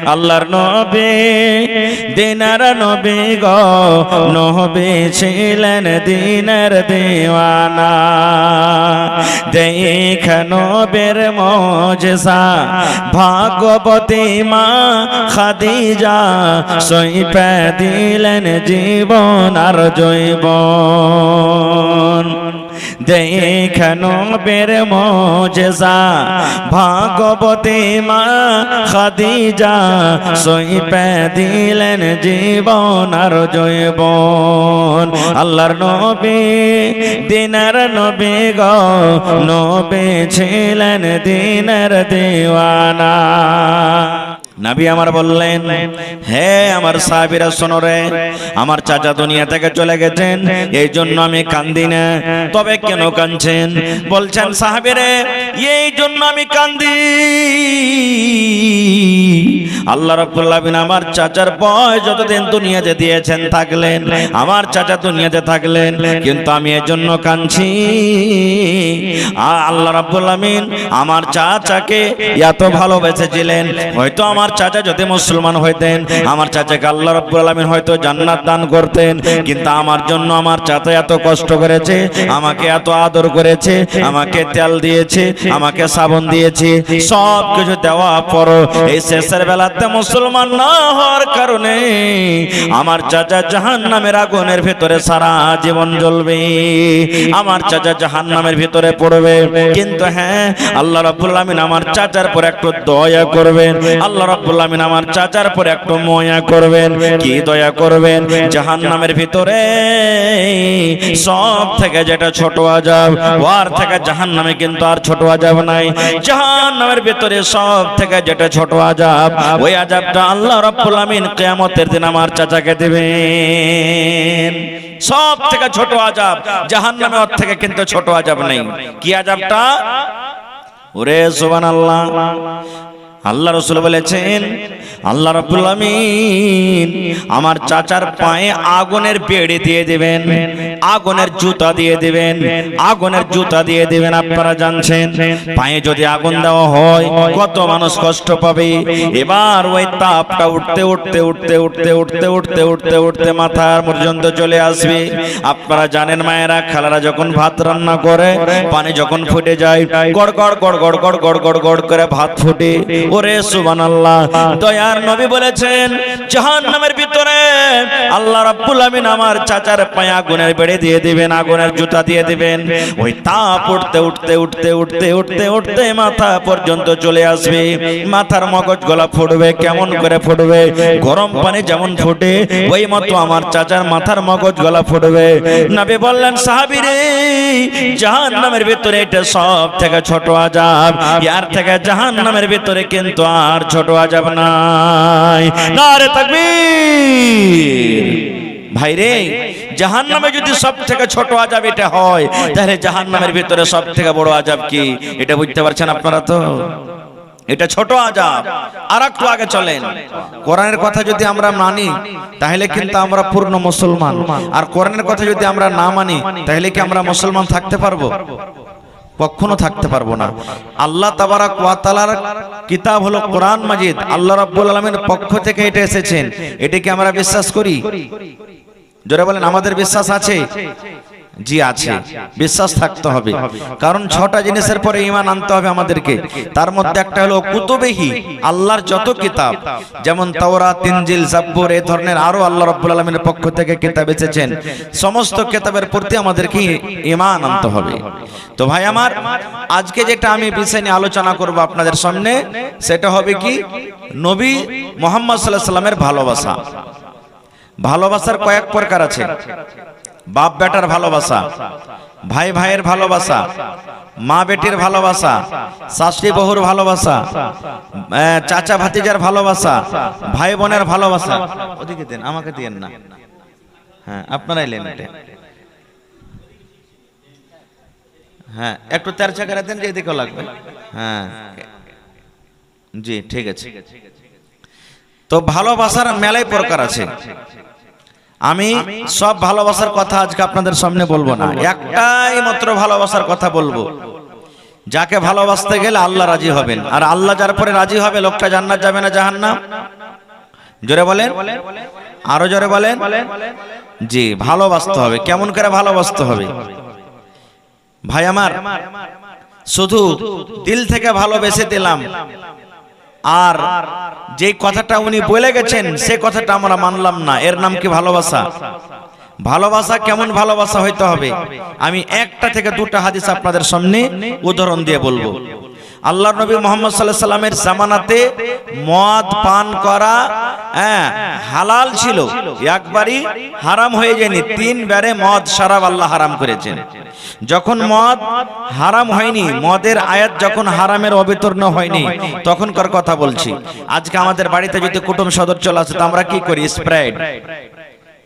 আল্লাহর নবী দিনার নবী গো নবী ছিলেন দিনের দিওয়ানা দেখ নবীর মুজিজা ভাগবতী মা খাদিজা সইপে দিলেন জীবন আর জৈবন দেখ নবীর মুজিজা ভাগবতী মা খাদিজা সইপে দিলেন জীবন আর জৈবন আল্লাহর নবী দিনের নবী গো নবী ছিলেন দিনের দিওয়ানা নবী আমার বললেন হে আমার সাহাবীরা শোনো রে আমার চাচা দুনিয়া থেকে চলে গেছেন এই জন্য আমি কান্দি না তবে কেন কাঁদছেন বলছেন সাহাবীরা এই জন্য আমি কান্দি আল্লাহ রাব্বুল আলামিন আমার চাচার বয়স যতদিন দুনিয়াতে দিয়েছেন থাকলেন আমার চাচা দুনিয়াতে থাকলেন কিন্তু আমি এর জন্য কাঁদছি আল্লাহ রাব্বুল আলামিন আমার চাচাকে এত ভালোবেসেছিলেন হয়তো আমার চাচা যদি মুসলমান হইতেন আমার চাচাকে আল্লাহ রাব্বুল আলামিন হয়তো জান্নাত দান করতেন কিন্তু আমার জন্য আমার চাচা এত কষ্ট করেছে আমাকে এত আদর করেছে আমাকে তেল দিয়েছে আমাকে সাবান দিয়েছে সব কিছু দেওয়ার পর এই শেষের বেলাতে মুসলমান না হওয়ার কারণে আমার চাচা জাহান্নামের আগুনের ভিতরে সারা জীবন জ্বলবে আমার চাচা জাহান্নামের ভিতরে পড়বে কিন্তু হ্যাঁ আল্লাহ রাব্বুল আলামিন আমার চাচার পর একটু দয়া করবেন আল্লাহ রাব্বুল আলামিন আমার চাচার পর একটু মায়া করবেন কি দয়া করবেন জাহান্নামের ভিতরে সব থেকে যেটা ছোট আযাব ওয়ার থেকে জাহান্নামে কিন্তু আর ছোট আযাব নাই জাহান্নামের ভিতরে সব থেকে যেটা ছোট আযাব ওই আযাবটা আল্লাহ রাব্বুল আলামিন কিয়ামতের দিন আমার চাচাকে দিবেন সব থেকে ছোট আযাব জাহান্নামে ওর থেকে কিন্তু ছোট আযাব নেই কি আযাবটা ওরে সুবহানাল্লাহ আল্লাহ রাসূল বলেছেন আল্লাহ রাব্বুল আলামিন আমার চাচার পায়ে আগুনের বেড়ি দিয়ে দিবেন আগুনের জুতা দিয়ে দিবেন আগুনের জুতা দিয়ে দিবেন আপনারা জানছেন পায়ে যদি আগুন দেওয়া হয় কত মানুষ কষ্ট পাবে এবার ওই তাপটা উঠতে উঠতে উঠতে উঠতে উঠতে উঠতে উঠতে উঠতে মাথার পর্যন্ত চলে আসবে আপনারা জানেন মায়েরা খালারা যখন ভাত রান্না করে পানি যখন ফুটে যায় গড় গড় গড় গড় গড় গড় গড় গড় করে ভাত ফুটে ওরে সুবহানাল্লাহ দয়ার নবী বলেছেন জাহান্নামের ভিতরে আল্লাহ রাব্বুল আলামিন আমার চাচার পায়ে আগুনের বেড়ি দিয়ে দিবেন আগুনের জুতা দিয়ে দিবেন ওই তাপ উঠতে উঠতে উঠতে উঠতে উঠতে উঠতে মাথা পর্যন্ত চলে আসবে মাথার মগজ গলা ফুটবে কেমন করে ফুটবে গরম পানি যেমন ফুটে ওই মতো আমার চাচার মাথার মগজ গলা ফুটবে নবী বললেন সাহাবীরে জাহান্নামের ভিতরে এটা সব থেকে ছোট আযাব এর থেকে জাহান্নামের ভিতরে কিন্তু আর ছোট আযাব নাই নারে তাকবীর ভাইরে জাহান্নামে যদি সব থেকে ছোট আযাব এটা হয় তাহলে জাহান্নামের ভিতরে সব থেকে বড় আযাব কি এটা বুঝতে পারছেন আপনারা তো এটা ছোট আযাব আর একটু আগে চলেন কোরআনের কথা যদি আমরা মানি তাহলে কিন্তু আমরা পূর্ণ মুসলমান আর কোরআনের কথা যদি আমরা না মানি তাহলে কি আমরা মুসলমান থাকতে পারবো কখনো থাকতে পারবো না আল্লাহ তাবারাক ওয়া তাআলার কিতাব হলো কোরআন মাজিদ আল্লাহ রাব্বুল আলামিনের পক্ষ থেকে এটা এসেছেন এটা কি আমরা বিশ্বাস করি জোরে বলেন আমাদের বিশ্বাস আছে জি আছে বিশ্বাস থাকতে হবে কারণ ছটা জিনিসের পরে ঈমান আনতে হবে আমাদেরকে তার মধ্যে একটা হলো কুতুবিহি আল্লাহর যত কিতাব যেমন তাওরাত ইনজিল জাবুর এই ধরনের আরো আল্লাহ রাব্বুল আলামিনের পক্ষ থেকে কিতাব এসেছেন সমস্ত কিতাবের প্রতি আমাদেরকে ঈমান আনতে হবে তো ভাই আমার আজকে যেটা আমি বিষয় নিয়ে আলোচনা করব আপনাদের সামনে সেটা হবে কি নবী মুহাম্মদ সাল্লাল্লাহু আলাইহি সাল্লামের ভালোবাসা ভালোবাসার কয়েক প্রকার আছে বাপ বেটার ভালোবাসা ভাই ভাইয়ের ভালোবাসা মা বেটির ভালোবাসা শাশুড়ি বহুর ভালোবাসা চাচা ভাতিজার ভালোবাসা ভাই বোনের ভালোবাসা ওদিকে দেন আমাকে দিয়েন না হ্যাঁ আপনারাই লেন হ্যাঁ একটু তেরচা করে দেন যে এদিকে লাগবে হ্যাঁ জি ঠিক আছে তো ভালোবাসার মেলাই প্রকার আছে আমি সব ভালোবাসার কথা আজকে আপনাদের সামনে বলবো না একটাই মাত্র ভালোবাসার কথা বলবো যাকে ভালোবাসতে গেলে আল্লাহ রাজি হবেন, আর আল্লাহ যার পরে রাজি হবে লোকটা জান্নাত যাবে না জাহান্নাম? জোরে বলেন, আরো জোরে বলেন। জি, ভালোবাসতে হবে। কেমন করে ভালোবাসতে হবে ভাই আমার? শুধু দিল থেকে ভালোবেসে দিলাম, আর যে কথাটা উনি বলে গেছেন সে কথাটা আমরা মানলাম না, এর নাম কি ভালোবাসা? ভালোবাসা কেমন ভালোবাসা হইতে হবে? আমি একটা থেকে দুটা হাদিস আপনাদের সামনে উদাহরণ দিয়ে বলবো। আল্লাহর নবী মুহাম্মদ সাল্লাল্লাহু আলাইহি সাল্লামের জামানাতে মদ পান করা হালাল ছিল, একবারই হারাম হয়ে যায়নি। তিনবারে মদ শরাব আল্লাহ হারাম করেছেন। যখন মদ হারাম হয়নি, মদের আয়াত যখন হারামের অবতীর্ণ হয়নি, তখনকার কথা বলছি। আজকে আমাদের বাড়িতে যদি কুটুম সদস্য চলে আসে তো আমরা কি করি? স্প্রাইট,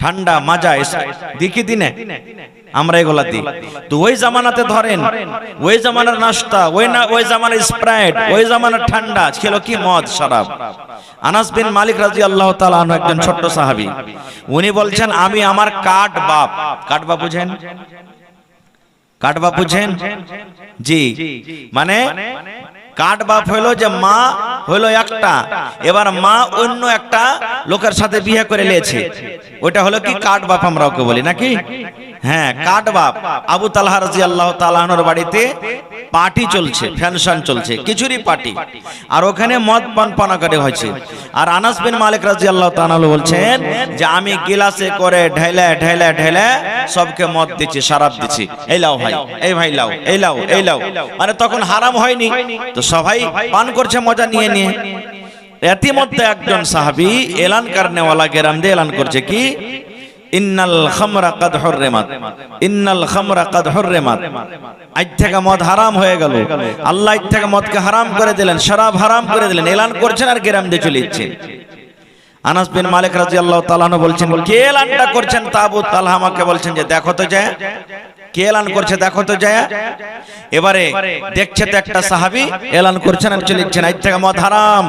ঠান্ডা মাজা দিকি দিনে আমরা এগুলা দিই। তো ওই জামানাতে ধরেন, ওই জামানার নাস্তা, ওই জামানার স্প্রাইট, ওই জামানার ঠান্ডা ছিল কি? মদ, শরাব। আনাস বিন মালিক রাদিয়াল্লাহু তাআলা আনহু একজন ছোট্ট সাহাবী, উনি বলছেন আমি আমার কাট বাপ বুঝেন? কাট বাপ বুঝেন? জি, মানে কাট বাপ হইলো যে মা হইলো একটা, এবার মা অন্য একটা লোকের সাথে বিয়ে করে নিয়েছে, ওটা হলো কি? কাট বাপ আমরা ওকে বলি নাকি? হ্যাঁ, কাট বাপ। আবু তালহা রাদিয়াল্লাহু তাআলা আনহুর বাড়িতে পার্টি চলছে, ফ্যানশন চলছে, খিচুড়ি পার্টি, আর ওখানে মদ পান করে হয়েছে। আর আনাস বিন মালিক রাদিয়াল্লাহু তাআলা বলছেন যে আমি গিলাসে করে ঢেলে ঢেলে ঢেলে সবকে মদ দিচ্ছি, শরাব দিচ্ছি, এই লাও ভাই, এই ভাই লাও, এই লাও, এই লাও। মানে তখন হারাম হয়নি, তো সবাই পান করছে মজা নিয়ে নিয়ে। ইতিমধ্যে একজন সাহাবী এলান করনেওয়ালা গেরাম দিয়ে এলান করছে কি? ইন্নাল খামরা কাদ হুররিমাত, ইন্নাল খামরা কাদ হুররিমাত। আজ থেকে মদ হারাম হয়ে গেল, আল্লাহ আজ থেকে মদকে হারাম করে দিলেন, শরাব হারাম করে দিলেন। এলান করছেন আর গেরাম দিয়ে চলে যাচ্ছেন। আনাস বিন মালিক রাদিয়াল্লাহু তাআলা আনহু বলছেন কে এলানটা করছেন? তা আবু তালহা আমাকে বলছেন যে দেখো তো যায়, কে এলান করছে দেখো তো যায়। এবারে দেখছে তো একটা সাহাবী এলান করছেন আর চলে যাচ্ছেন, আজ থেকে মদ হারাম।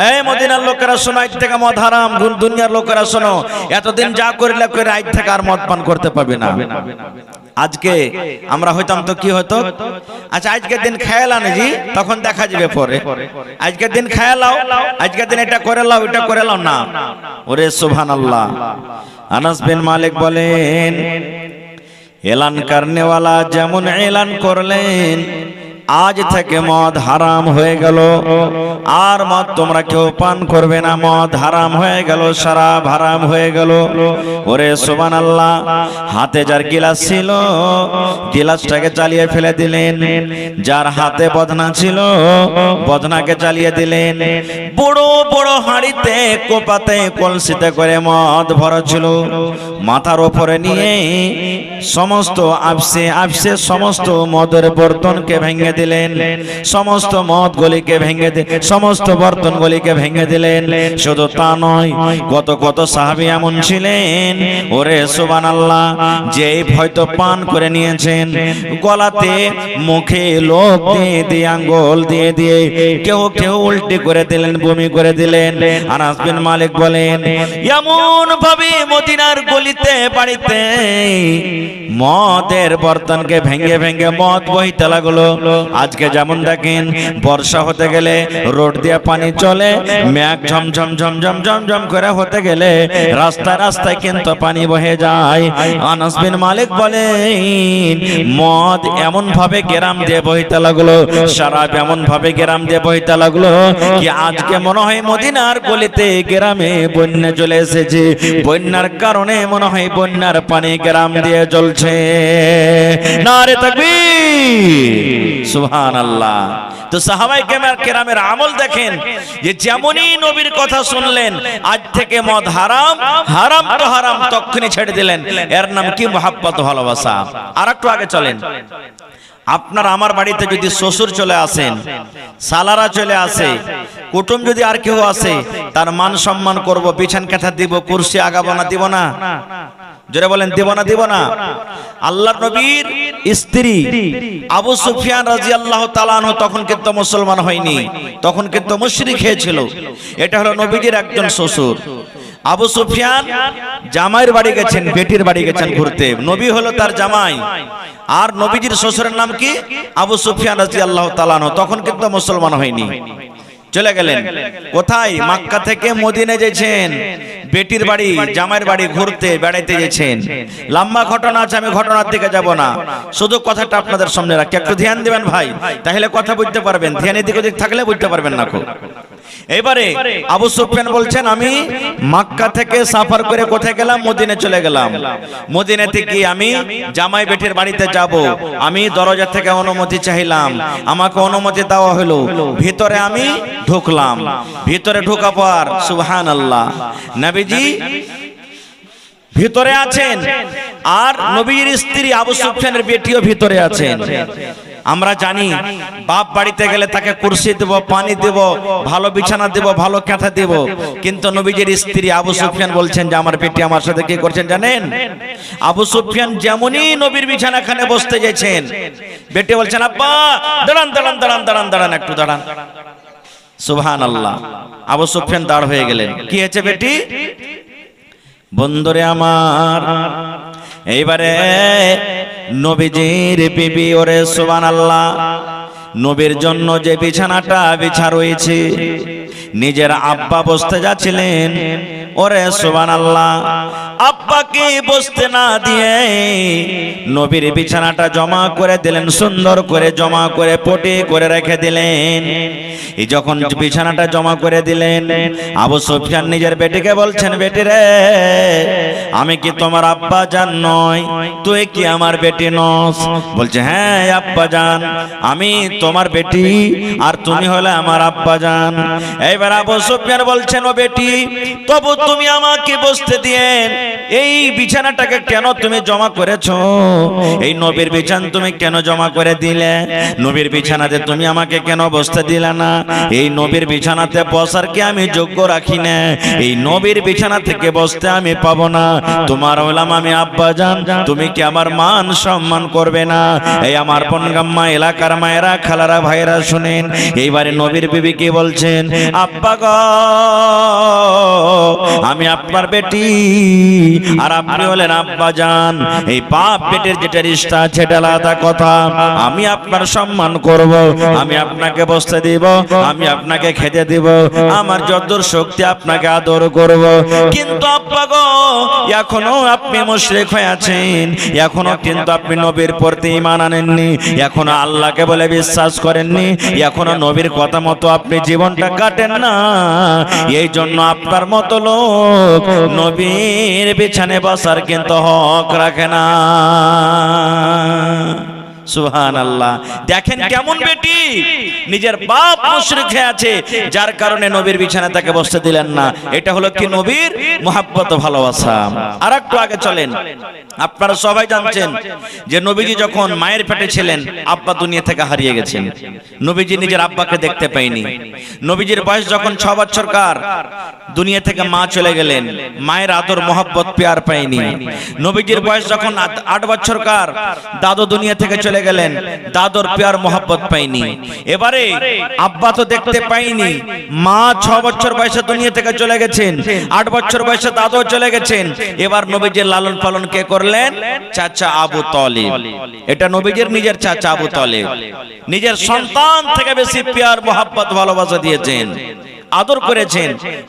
এই মদিনার লোকেরা শোনো, আজ থেকে মদ হারাম। দুনিয়ার লোকেরা শোনো, এতদিন যা করলে করে আজ থেকে আর মদ পান করতে পারবে না। আজকে আমরা হইতাম তো কি হতো? আচ্ছা আজকের দিন খেয়ে লাও জি, তখন দেখা যাবে পরে। আজকের দিন খেয়ে লাও, আজকের দিন এটা করে লাও, এটা করে লাও না। ওরে সুবহানাল্লাহ। আনাস বিন মালিক বলেন এলান করনেওয়ালা যেমন এলান করলেন আজ থেকে মদ হারাম হয়ে গেল, আর মদ তোমরা কেউ পান করবে না, মদ হারাম হয়ে গেল, শরাব হারাম হয়ে গেল। ওরে সুবহানাল্লাহ। হাতে যার গিলাস ছিল গিলাসটাকে চালিয়ে ফেলে দিলেন, যার হাতে বদনা ছিল বদনাকে চালিয়ে দিলেন। বড় বড় হাঁড়িতে কোপাতে কলসিতে করে মদ ভরা ছিল, মাথার উপরে নিয়ে সমস্ত আফসে আফসে সমস্ত মদের বর্তনকে ভেঙে দিলেন, সমস্ত মদ গলিকে ভেঙে দিলেন, সমস্ত বর্তন গলিকে ভেঙে দিলেন। শুধু তা নয়, কত কত সাহাবী এমন ছিলেন, ওরে সুবহানাল্লাহ, যে হয়তো পান করে নিয়েছেন, গলাতে মুখে লোক দিয়ে দিয়ে আঙ্গুল দিয়ে দিয়ে কেউ কেউ উল্টি করে দিলেন, বমি করে দিলেন। আনাস বিন মালিক বলেন এমন ভাবে মদিনার গলিতে বাড়িতে মদের বর্তনকে ভেঙে ভেঙে মদ বইতে লাগলো। আজকে যেমন দেখেন বর্ষা হতে গেলে রোড দিয়ে পানি চলে, মেঘ ঝমঝম ঝমঝম ঝমঝম করে হতে গেলে রাস্তায় রাস্তায় কিন্তু পানি বহে যায়। আনাস বিন মালিক বলেন মদ এমন ভাবে গ্রাম দিয়ে বইতে লাগলো, শরাব এমন ভাবে গ্রাম দিয়ে বইতে লাগলো কি আজকে মনে হয় মদিনার গলিতে গ্রামে বন্যা চলে এসেছে। বন্যার কারণে মনে হয় বন্যার পানি গ্রাম দিয়ে জ্বলছে। নারে তাকবীর, সুবহানাল্লাহ। তো সাহাবায়ে কেরামের আমল দেখেন, যে যেমনই নবীর কথা শুনলেন আজ থেকে মদ হারাম, হারাম তো হারাম, তখনই ছেড়ে দিলেন। এর নাম কি? মহব্বত, ভালোবাসা। আর একটু আগে চলেন। আপনার আমার বাড়িতে যদি শ্বশুর চলে আসেন, সালারা চলে আসে, কুটুম যদি আর কেউ আসে, তার মান সম্মান করব, বিছান কাঁথা দিব, কুরসি আগাবো না, দিব না? জোরে বলেন দিব না, দিব না? আল্লাহর নবীর স্ত্রী আবু সুফিয়ান রাদিয়াল্লাহু তাআলা আনহু তখন কিন্তু মুসলমান হয়নি, তখন কিন্তু মুশরিক হয়েছিল। এটা হলো নবীজির একজন শ্বশুর। আবু সুফিয়ান জামাইয়ের বাড়ি গেছেন, বেটির বাড়ি গেছেন ঘুরতে, নবী হলো তার জামাই, আর নবীজির শ্বশুরের নাম কি? আবু সুফিয়ান রাদিয়াল্লাহু তাআলা আনহু, তখন কিন্তু মুসলমান হয়নি। চলে গেলেন কোথায়? মক্কা থেকে মদিনায় গেছেন, বেটির বাড়ি জামাইয়ের বাড়ি ঘুরতে বেড়াইতে গেছেন। লম্বা ঘটনা আছে, আমি ঘটনার দিকে যাব না, শুধু কথাটা আপনাদের সামনে রাখি, একটু ধ্যান দিবেন ভাই, তাহলে কথা বুঝতে পারবেন। ধ্যান এদিক ওদিক থাকলে বুঝতে পারবেন না। এবারে আবু সুফিয়ান বলছেন, আমি মক্কা থেকে সফর করে কোথায় গেলাম? মদিনায় চলে গেলাম। মদিনাতে গিয়ে আমি জামাই বেটির বাড়িতে যাব, আমি দরজা থেকে অনুমতি চাইলাম, আমাকে অনুমতি দেওয়া হলো, ভিতরে আমি ঢুকলাম। ভিতরে ঢোকা পর সুবহানাল্লাহ, নবীজি ভিতরে আছেন, আর নবীর স্ত্রী আবু সুফিয়ানের বেটিও ভিতরে আছেন। আমরা জানি বাপ বাড়িতে গেলে তাকে কুরসি দেব, পানি দেব, ভালো বিছানা দেব, ভালো কাঁথা দেব, কিন্তু নবীজির স্ত্রী আবু সুফিয়ান বলছেন যে আমার বেটি আমার সাথে কি করছেন জানেন? আবু সুফিয়ান যেমনই নবীর বিছানাখানে বসতে গেছেন, বেটি বলছেন, আব্বা দাঁড়ান দাঁড়ান দাঁড়ান দাঁড়ান দাঁড়ান একটু দাঁড়ান। সুবহানাল্লাহ, আবু সুফিয়ান দাঁড় হয়ে গেলেন। কি হয়েছে বেটি? বন্ধুরে আমার, এইবারে নবীজির বিবি, ওরে সুবহানাল্লাহ, নবীর জন্য যে বিছানাটা বিছা রয়েছে, নিজের আব্বা বসতে যাচ্ছিলেন, ওরে সুবহানাল্লাহ, আব্বাকে বসতে না দিয়ে নবীর বিছানাটা জমা করে দিলেন, সুন্দর করে জমা করে পটে করে রেখে দিলেন। এই যখন বিছানাটা জমা করে দিলেন, আবু সুফিয়ান নিজের বেটিকে বলছেন, বেটি রে, আমি কি তোমার আব্বা জান নয়? তুই কি আমার বেটি নস? বলছে, হ্যাঁ আব্বা জান, আমি তোমার বেটি, আর তুমি হলে আমার আব্বা জান। এইবার আবু সুফিয়ান বলছেন, ও বেটি, তবু তুমি আমাকে বসতে দিয়ে এই বিছানাটাকে কেন তুমি জমা করেছো? এই নবীর বিছানা তুমি কেন জমা করে দিলে? নবীর বিছানাতে তুমি আমাকে কেন বসতে দিলে না? এই নবীর বিছানাতে বসার কি আমি যোগ্য রাখি না? এই নবীর বিছানা থেকে বসতে আমি পাবো না? তোমার হলাম আমি আব্বা জান, তুমি কি আমার মান সম্মান করবে না? এই আমার বনগাম্মা এলাকার মায়েরা, খালারা, ভাইরা শুনেন, এইবারে নবীর বিবি কি বলছেন, আব্বা গো, আমি আপনার বেটি, আর আপনি হলেন আব্বা জান। এই বাপ বেটের যেটা রিশতা আছে সেটা আলাদা কথা। আমি আপনার সম্মান করব, আমি আপনাকে বসতে দিব, আমি আপনাকে খেতে দিব, আমার যতদূর শক্তি আপনাকে আদর করব। কিন্তু আব্বা গো, এখনো আপনি মুশরিক হয়ে আছেন, এখনো কিন্তু আপনি নবীর প্রতি ঈমান আনেননি, এখনো আল্লাহকে বলে বিশ্বাস করেননি, এখনো নবীর কথা মতো আপনি জীবনটা কাটেন না। এই জন্য আপনার মতো লোক নবীর বিছানে বসার কিন্তু হক রাখে না। সুবহানাল্লাহ, দেখেন কেমন বেটি, নিজের বাপ মুশরিক হয়ে আছে, যার কারণে নবীর বিছানায় তাকে বসতে দিলেন না। এটা হলো কি নবীর মুহাব্বত ও ভালোবাসা। আর একটু আগে চলেন, আপনারা সবাই জানছেন যে নবীজি যখন মায়ের পেটে ছিলেন, আব্বা দুনিয়া থেকে হারিয়ে গেছেন, নবীজি নিজের আব্বাকে দেখতে পায়নি। নবীজির বয়স যখন 6 বছরকার, দুনিয়া থেকে মা চলে গেলেন, মায়ের আদর মোহাব্বত পেয়ার পায়নি। নবীজির বয়স যখন 8 বছরকার, দাদু দুনিয়া থেকে চলে গেলেন, দাদুর পেয়ার মোহাব্বত পাইনি। এবারে আব্বা তো দেখতে পাইনি, মা 6 বছর বয়সে দুনিয়া থেকে চলে গেছেন, 8 বছর বয়সে দাদু চলে গেছেন। এবার নবীজির লালন পালন কে করলেন? চাচা আবু তালিব। এটা নবীজির নিজের চাচা আবু তালিব, নিজের সন্তান থেকে বেশি পেয়ার মোহাব্বত ভালোবাসা দিয়েছেন, আদর করেছেন,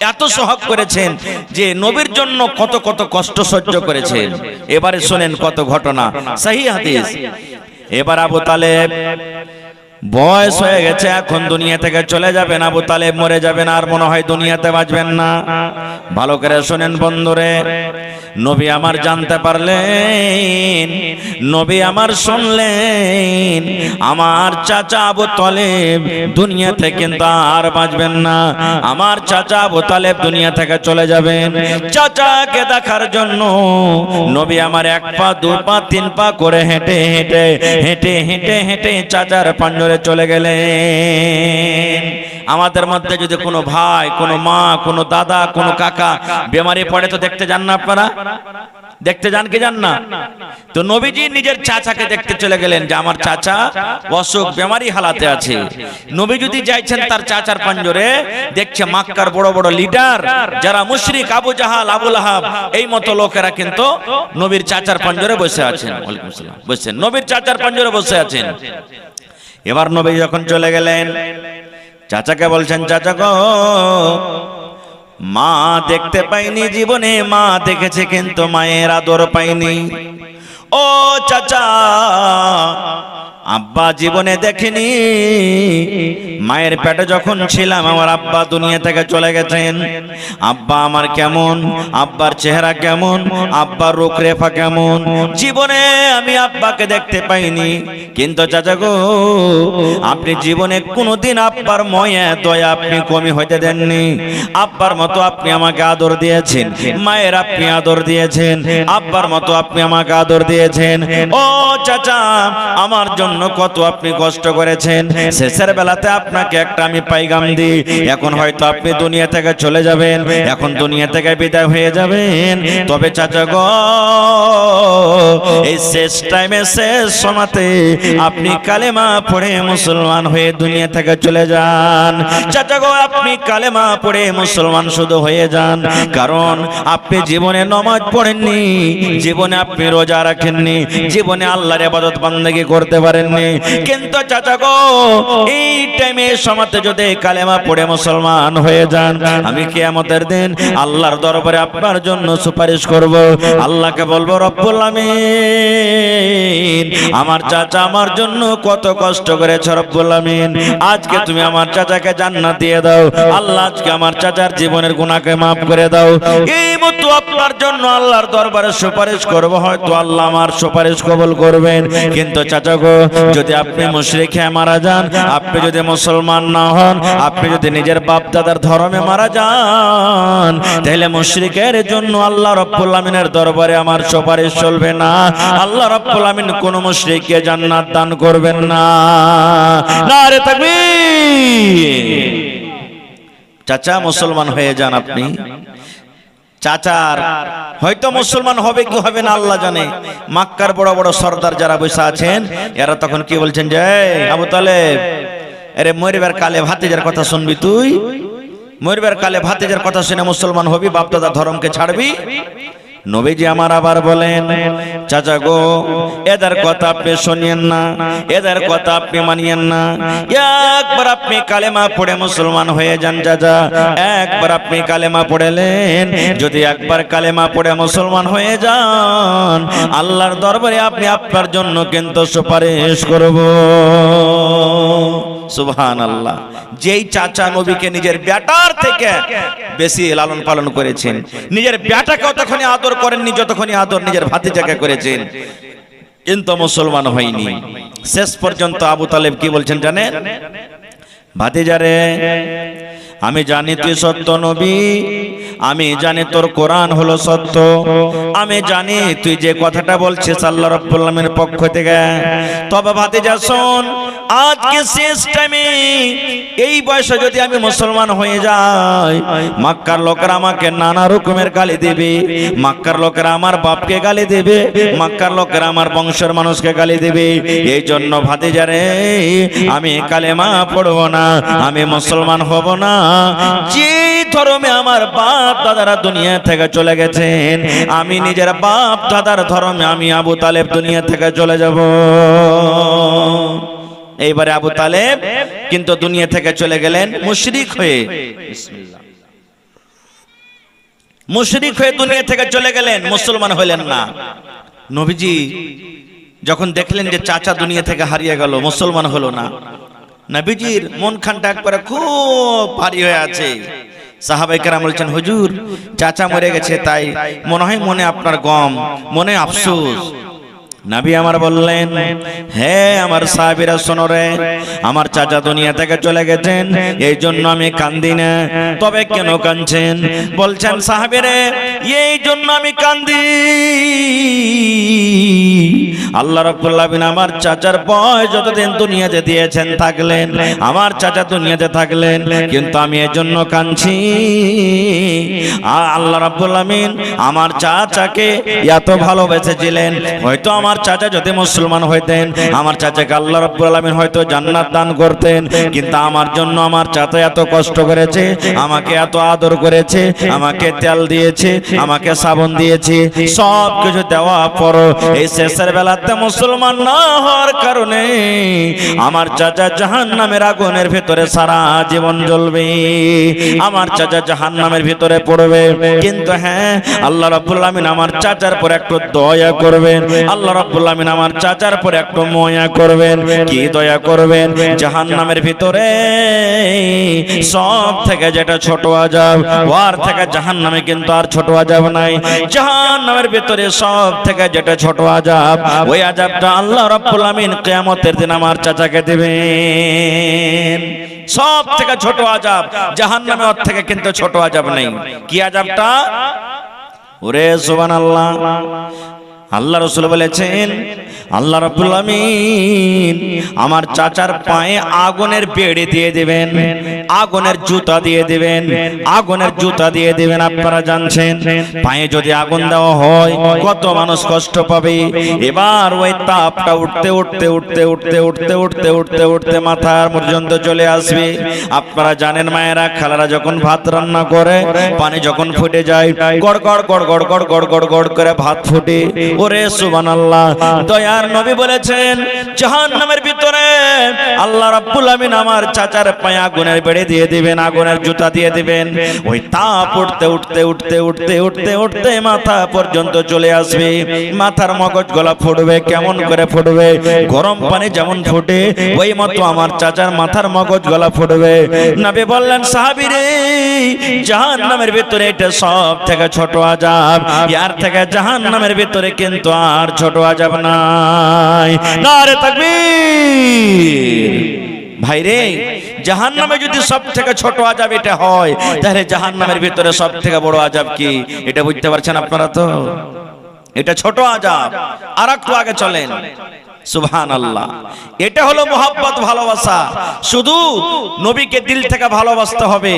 এত সোহাগ করেছেন যে নবীর জন্য কত কত কষ্ট সহ্য করেছেন। এবারে শুনেন কত ঘটনা, সহিহ হাদিস। এবার আবু তালেব বয়স হয়ে গেছে, এখন দুনিয়া থেকে চলে যাবেন, আবু তালেব মরে যাবেন, আর মনে হয় দুনিয়াতে বাঁচবেন না। ভালো করে শুনেন বন্ধুরে, নবী আমার জানতে পারলেন, নবী আমার শুনলেন, আমার চাচা আবু তালেব দুনিয়া থেকে কিন্তু আর বাঁচবেন না, আমার চাচা আবু তালেব দুনিয়া থেকে চলে যাবেন। চাচাকে দেখার জন্য নবী আমার 1 পা 2 পা 3 পা করে হেঁটে হেঁটে হেঁটে হেঁটে হেঁটে চাচার পাঞ্জরে চলে গেলেন। আমাদের মধ্যে যদি কোনো ভাই, কোনো মা, কোনো দাদা, কোনো কাকা বেমারি পড়ে তো দেখতে যান না আপনারা? দেখতে যান কি যান না? তো নবীজি নিজের চাচাকে দেখতে চলে গেলেন যে আমার চাচা অসুখ বেমারি হালাতে আছে। নবী যদি যাইছেন তার চাচার পাঞ্জরে, দেখছে মক্কার বড় বড় লিডার যারা মুশরিক, আবু জাহাল, আবু লাহাব, এই মতো লোকেরা কিন্তু নবীর চাচার পাঞ্জরে বসে আছেন। ওয়ালাইকুম আসসালাম। বসেন, নবীর চাচার পাঞ্জরে বসে আছেন। এবার নবী যখন চলে গেলেন, চাচাকে বলছেন, চাচা গো, মা দেখতে পাইনি জীবনে, মা দেখেছে কিন্তু মায়ের আদর পাইনি। ও চাচা, আব্বা জীবনে দেখেনি, মায়ের পেটে যখন ছিলাম আমার আব্বা দুনিয়া থেকে চলে গেছেন। আব্বা আমার কেমন, আব্বার চেহারা কেমন, আব্বার রূপরেখা কেমন, জীবনে আমি আব্বাকে দেখতে পাইনি। কিন্তু চাচা গো, আপনি জীবনে কোনোদিন আব্বার ময়া দয়া আপনি কমি হইতে দেননি। আব্বার মতো আপনি আমাকে আদর দিয়েছেন, মায়ের আপনি আদর দিয়েছেন, আব্বার মতো আপনি আমাকে আদর দিয়েছেন। ও চাচা, আমার জন্য কত আপনি কষ্ট করেছেন। শেষের বেলাতে আপনাকে একটা আমি পাইগাম দিই, এখন হয়তো আপনি দুনিয়া থেকে চলে যাবেন, এখন দুনিয়া থেকে বিদায় হয়ে যাবেন। তবে চাচা গো, এই শেষ টাইমে, শেষ সময়তে আপনি কালেমা পড়ে মুসলমান হয়ে দুনিয়া থেকে চলে যান। চাচা গো, আপনি কালেমা পড়ে মুসলমান শুধু হয়ে যান, কারণ আপনি জীবনে নামাজ পড়েননি, জীবনে আপনি রোজা রাখেননি, জীবনে আল্লাহর ইবাদত বান্দেগি করতে পারেননি। কিন্তু চাচা গো, এই টাইমে সময়তে যদি কালেমা পড়ে মুসলমান হয়ে যান, আমি কিয়ামতের দিন আল্লাহর দরবারে আপনার জন্য সুপারিশ করব। আল্লাহকে বলবো, রব্বুল আমিন, আমার চাচা আমার জন্য কত কষ্ট করেছে, রব্বুল আমিন আজকে তুমি আমার চাচাকে জান্নাত দিয়ে দাও। আল্লাহ আজকে আমার চাচার জীবনের গুনাহকে মাফ করে দাও। এই মতো আপনার জন্য আল্লাহর দরবারে সুপারিশ করব, হয়তো আল্লাহ আমার সুপারিশ কবুল করবেন। কিন্তু চাচা গো, যদি আপনি মুশরিক হয়ে মারা যান, আপনি যদি মুসলমান না হন, আপনি যদি নিজের বাপ দাদার ধর্মে মারা যান, তাহলে মুশরিকের জন্য আল্লাহ রাব্বুল আমিনের দরবারে আমার সুপারিশ চলবে না। আল্লাহ রাব্বুল আমিন কোন মুশরিককে জান্নাত দান করবেন না। নারে তাকবীর। চাচা মুসলমান হয়ে যান আপনি। চাচার হয়তো মুসলমান হবে কি হবে না আল্লাহ জানে। মক্কার বড় বড় সর্দার যারা বসে আছেন, এরা তখন কি বলছেন যে, আবু তালেব, আরে মরিবার কালে ভাতিজার কথা শুনবি তুই? মরিবার কালে ভাতিজার কথা শুনে মুসলমান হবি, বাপ দাদা ধর্মকে ছাড়বি? নবীজি আমার আবার বলেন, চাচা গো, এদের কথা আপনি শুনিয়েন না, এদের কথা আপনি মানিয়েন না। একবার আপনি কালেমা পড়ে মুসলমান হয়ে যান চাচা, একবার আপনি কালেমা পড়েলেন, যদি একবার কালেমা পড়ে মুসলমান হয়ে যান, আল্লাহর দরবারে আপনি আপনার জন্য কিন্তু সুপারিশ করব। সুবহানাল্লাহ। যেই চাচা নবীকে নিজের বেটার থেকে বেশি লালন পালন করেছেন, নিজের বেটাকে তখনই আদর করেননি যতক্ষণই আদর নিজের ভাতিজাকে করেছেন, কিন্তু মুসলমান হয়নি। শেষ পর্যন্ত আবু তালেব কি বলছেন জানেন? ভাতিজারে, আমি জানি তুই সত্য নবী, আমি জানি তোর কোরআন হলো সত্য, আমি জানি তুই যে কথাটা বলছিস আল্লাহ রাব্বুল আলামিনের পক্ষ থেকে। তবে ভাতিজা শোন, আজকে শেষ টাইমে এই বয়সে যদি আমি মুসলমান হয়ে যাই, মক্কার লোকেরা আমাকে নানা রকমের গালি দেবে, মক্কার লোকেরা আমার বাপকে গালি দেবে, মক্কার লোকেরা আমার বংশের মানুষকে গালি দেবে। এই জন্য ভাতিজারে, আমি কালেমা পড়ব না, আমি মুসলমান হব না। যে ধর্মে আমার বাপ দাদারা দুনিয়া থেকে চলে গেছেন, আমি নিজের বাপ দাদার ধর্মে আমি আবু তালেব দুনিয়া থেকে চলে যাব। এইবারে আবু তালেব কিন্তু দুনিয়া থেকে চলে গেলেন মুশরিক হয়ে। মুশরিক হয়ে দুনিয়া থেকে চলে গেলেন, মুসলমান হলেন না। নবীজি যখন দেখলেন যে চাচা দুনিয়া থেকে হারিয়ে গেল, মুসলমান হলো না, নবীজির মন খানটা একবারে খুব ভারী হয়ে আছে। সাহাবায়ে কেরাম বলছেন, হুজুর চাচা মরে গেছে, তাই মনে হয় মনে আপনার গম, মনে আফসোস। নবী আমার বললেন, হে আমার সাহাবীরা শোনো রে, আমার চাচা দুনিয়া থেকে চলে গেছেন, এই জন্য আমি কান্দি না। তবে কেন কাঁদছেন? বলছেন সাহাবীরা, এই জন্য আমি কান্দি, আল্লাহ রাব্বুল আলামিন আমার চাচার বয়স যতদিন দুনিয়াতে দিয়েছেন থাকলেন, আমার চাচা দুনিয়াতে থাকলেন, কিন্তু আমি এর জন্য কাঁদছি, আল্লাহ রাব্বুল আমিন আমার চাচাকে এত ভালোবেসেছিলেন, হয়তো আমার চাচা যদি মুসলমান হইতেন আমার চাচাকে আল্লাহ রাব্বুল আলামিন হয়তো জান্নাত দান করতেন, কিন্তু আমার জন্য আমার চাচা এত কষ্ট করেছে, আমাকে এত আদর করেছে, আমাকে তেল দিয়েছে, আমাকে সাবান দিয়েছে, সব কিছু দেওয়ার পর এই শেষের বেলাতে মুসলমান না হওয়ার কারণে আমার চাচা জাহান্নামের আগুনের ভিতরে সারা জীবন জ্বলবে, আমার চাচা জাহান্নামের ভিতরে পড়বে। কিন্তু হ্যাঁ, আল্লাহ রাব্বুল আমিন আমার চাচার পর একটু দয়া করবেন, আল্লাহ রাব্বুল আমিন আমার চাচার পর একটু মায়া করবেন। কি দয়া করবেন? জাহান্নামের ভিতরে সব থেকে যেটা ছোট আযাব, ওয়ার থেকে জাহান্নামে কিন্তু আর ছোট আযাব নাই। জাহান্নামের ভিতরে সব থেকে যেটা ছোট আযাব, ওই আযাবটা আল্লাহ রাব্বুল আমিন কিয়ামতের দিন আমার চাচাকে দিবেন। সব থেকে ছোট আযাব জাহান্নামে, ওর থেকে কিন্তু ছোট আযাব নেই। কি আযাবটা? ওরে সুবহানাল্লাহ, আল্লাহ রাসূল বলেছেন আল্লাহ রাব্বুল আমিন আমার চাচার পায়ে আগুনের বেড়ি দিয়ে দিবেন, আগুনের জুতা দিয়ে দিবেন, আগুনের জুতা দিয়ে দিবেন। আপনারা জানছেন পায়ে যদি আগুন দেওয়া হয় কত মানুষ কষ্ট পাবে। এবার ওই তাপটা উঠতে উঠতে উঠতে উঠতে উঠতে উঠতে উঠতে উঠতে মাথার পর্যন্ত চলে আসবে। আপনারা জানেন মায়েরা খালারা যখন ভাত রান্না করে পানি যখন ফুটে যায় গড় গড় গড় গড় গড় গড় গড় গড় করে ভাত ফুটে। ওরে সুবহানাল্লাহ, দয়ার নবী বলেছেন জাহান্নামের ভিতরে আল্লাহ রাব্বুল আমিন আমার চাচার পায়ে আগুনের বেড়ি দিয়ে দিবেন, আগুনের জুতা দিয়ে দিবেন। ওই তাপ উঠতে উঠতে উঠতে উঠতে উঠতে উঠতে মাথা পর্যন্ত চলে আসবে, মাথার মগজ গলা ফুটবে। কেমন করে ফুটবে? গরম পানি যেমন ফুটে ওই মতো আমার চাচার মাথার মগজ গলা ফুটবে। নবী বললেন সাহাবীরে, জাহান্নামের ভিতরে এটা সব থেকে ছোট আযাব, ইয়ার থেকে জাহান্নামের ভিতরে কিন্তু আর ছোট আযাব নাই। নারে তাকবীর! ভাইরে, জাহান্নামে যদি সব থেকে ছোট আযাব এটা হয়, তাহলে জাহান্নামের ভিতরে সব থেকে বড় আযাব কি এটা বুঝতে পারছেন আপনারা? তো এটা ছোট আযাব। আর একটু আগে চলেন। সুবহানাল্লাহ, এটা হলো মোহাব্বত, ভালোবাসা। শুধু নবীকে দিল থেকে ভালোবাসতে হবে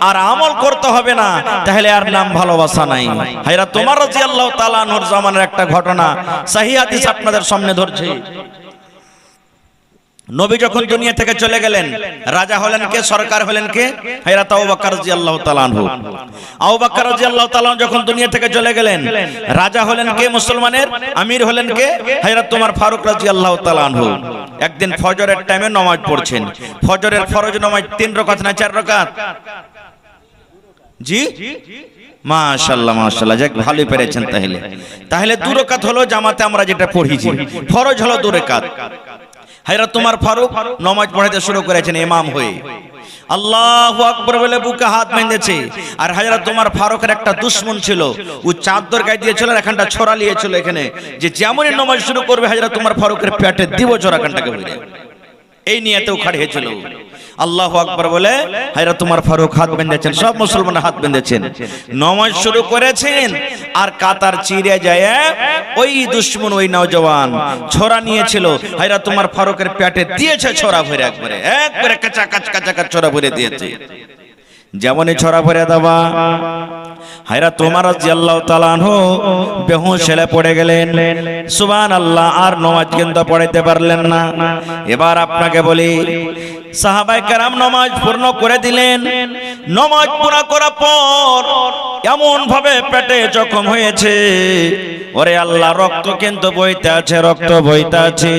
আর আমল করতে হবে না, তাহলে আর নাম ভালোবাসা নাই। হায়রা তোমার রাদিয়াল্লাহু তাআলা আনহুর জামানার একটা ঘটনা সহিহ হাদিস আপনাদের সামনে ধরছি। নবী যখন দুনিয়া থেকে চলে গেলেন, রাজা হলেন কে? সরকার হলেন কে? হযরত আবু বকর রাদিয়াল্লাহু তাআলা আনহু। আবু বকর রাদিয়াল্লাহু তাআলা যখন দুনিয়া থেকে চলে গেলেন, রাজা হলেন কে? মুসলমানের আমির হলেন কে? হযরত ওমর ফারুক রাদিয়াল্লাহু তাআলা আনহু। একদিন ফজরের টাইমে নামাজ পড়ছেন। ফজরের ফরজ নামাজ 3 রাকাত না 4 রাকাত? জি মাশাআল্লাহ মাশাআল্লাহ, যাক ভালোই পেরেছেন। তাহলে 2 রাকাত হলো জামাতে আমরা যেটা পড়িছি, ফরজ হলো 2 রাকাত। হযরত ওমর ফারুক নামাজ পড়াতে শুরু করেছেন ইমাম হয়ে। আল্লাহু আকবার বলে বুকে হাত বেঁধেছে। আর হযরত ওমর ফারুকের একটা দুশমন ছিল, ও চাদর গায়ে দিয়েছিল, এখানটা ছোরা নিয়েছিল এখানে, যে যেমনই নামাজ শুরু করবে হযরত ওমর ফারুকের পেটে দিব ছোরা কানটাকে বলে, এই নিয়তেও খাড়ি হয়েছিল। আল্লাহু আকবার বলে হযরত ওমর ফারুক হাত বেঁধেছেন, সব মুসলমান হাত বেঁধেছেন, নামাজ শুরু করেছেন। আর কাতার চিরে যায় ওই দুশমন, ওই নওজওয়ান ছোরা নিয়েছিল, হযরত ওমর ফারুকের পেটে দিয়েছে ছোরা ভরে, একবারে কাঁচা কাচ ছোরা ভরে দিয়েছে। যেমনই ছোরা ভরে দেওয়া, হযরত ওমর রাদিয়াল্লাহু তাআলা আনহু বেহুশ হয়ে পড়ে গেলেন। সুবহানাল্লাহ, আর নামাজ কিন্তু পড়াইতে পারলেন না। এবার আপনাকে বলি, সাহাবায়ে কেরাম নামাজ পূর্ণ করে দিলেন। নামাজ পুরা করার পর এমন ভাবে পেটে জখম হয়েছে, ওরে আল্লাহ, রক্ত কিন্তু বইতে আছে, রক্ত বইতে আছে,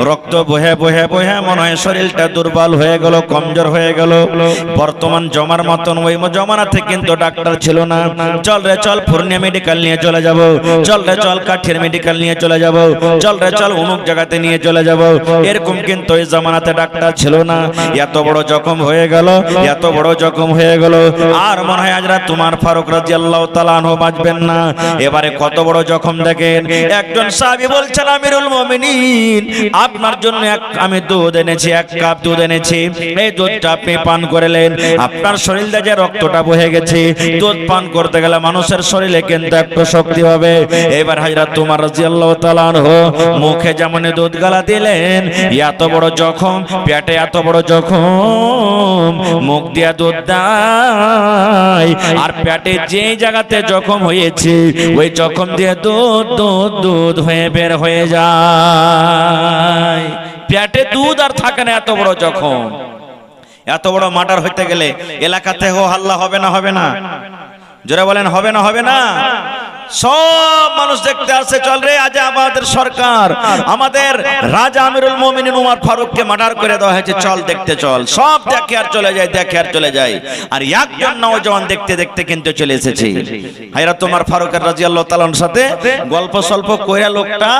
রক্ত বহে বহে বহে মনে হয় শরীরটা দুর্বল হয়ে গেল, কমজোর হয়ে গেল। বর্তমান জমার মতন ওই জমানাতে কিন্তু ডাক্তার ছিল না। চল রে চল পূর্ণিয়া মেডিকেল নিয়ে চলে যাব, চল রে চল কাঠির মেডিকেল নিয়ে চলে যাব, চল রে চল অমুক জায়গাতে নিয়ে চলে যাব, এরকম কিন্তু ওই জমানাতে ডাক্তার ছিল না। এত বড় জখম হয়ে গেল, এত বড় জখম হয়ে গেল, আর মনে হয় আজ রাত তোমার ফারুক রাদিয়াল্লাহু তাআলা আনহু বাঁচবেন না। এবারে কত বড় জখম দেখেন। একজন সাহাবী বলছেন, আমিরুল মুমিনিন, আপনার জন্য আমি দুধ এনেছি, 1 কাপ দুধ এনেছি, এই দুধটা আপনি পান করলেন, আপনার শরীরে যে রক্তটা বহে গেছে, দুধ পান করতে গেলে মানুষের শরীরে কিন্তু একটু শক্তি হবে। এবার হযরত ওমর রাদিয়াল্লাহু তাআলা আনহু মুখে যেমন দুধ গালা দিলেন, এত বড় জখম, পেটে এত বড় জখম, মুখ দিয়া দুধ দেয়, আর পেটে যে এই জায়গাতে জখম হয়েছে, ওই জখম দিয়ে দুধ দুধ দুধ হয়ে বের হয়ে যায়। পেটে দুধ আর থাকে না, এত বড় জখম। এত বড় মার্ডার হইতে গেলে এলাকাতে হো হাল্লা হবে না? হবে না? জোরে বলেন হবে না? হবে না? সব মানুষ দেখতে আসছে, চল রে আজ আমাদের সরকার, আমাদের রাজা আমিরুল মুমিনিন উমর ফারুককে মার্ডার করে দেওয়া হয়েছে, চল দেখতে চল। সব দেখে আর চলে যায়, দেখে আর চলে যায়। আর একজন নওজওয়ান দেখতে দেখতে কিন্তু চলে এসেছে হযরত উমর ফারুক রাদিয়াল্লাহু তাআলার সাথে গল্প সল্প কইরা লোকটা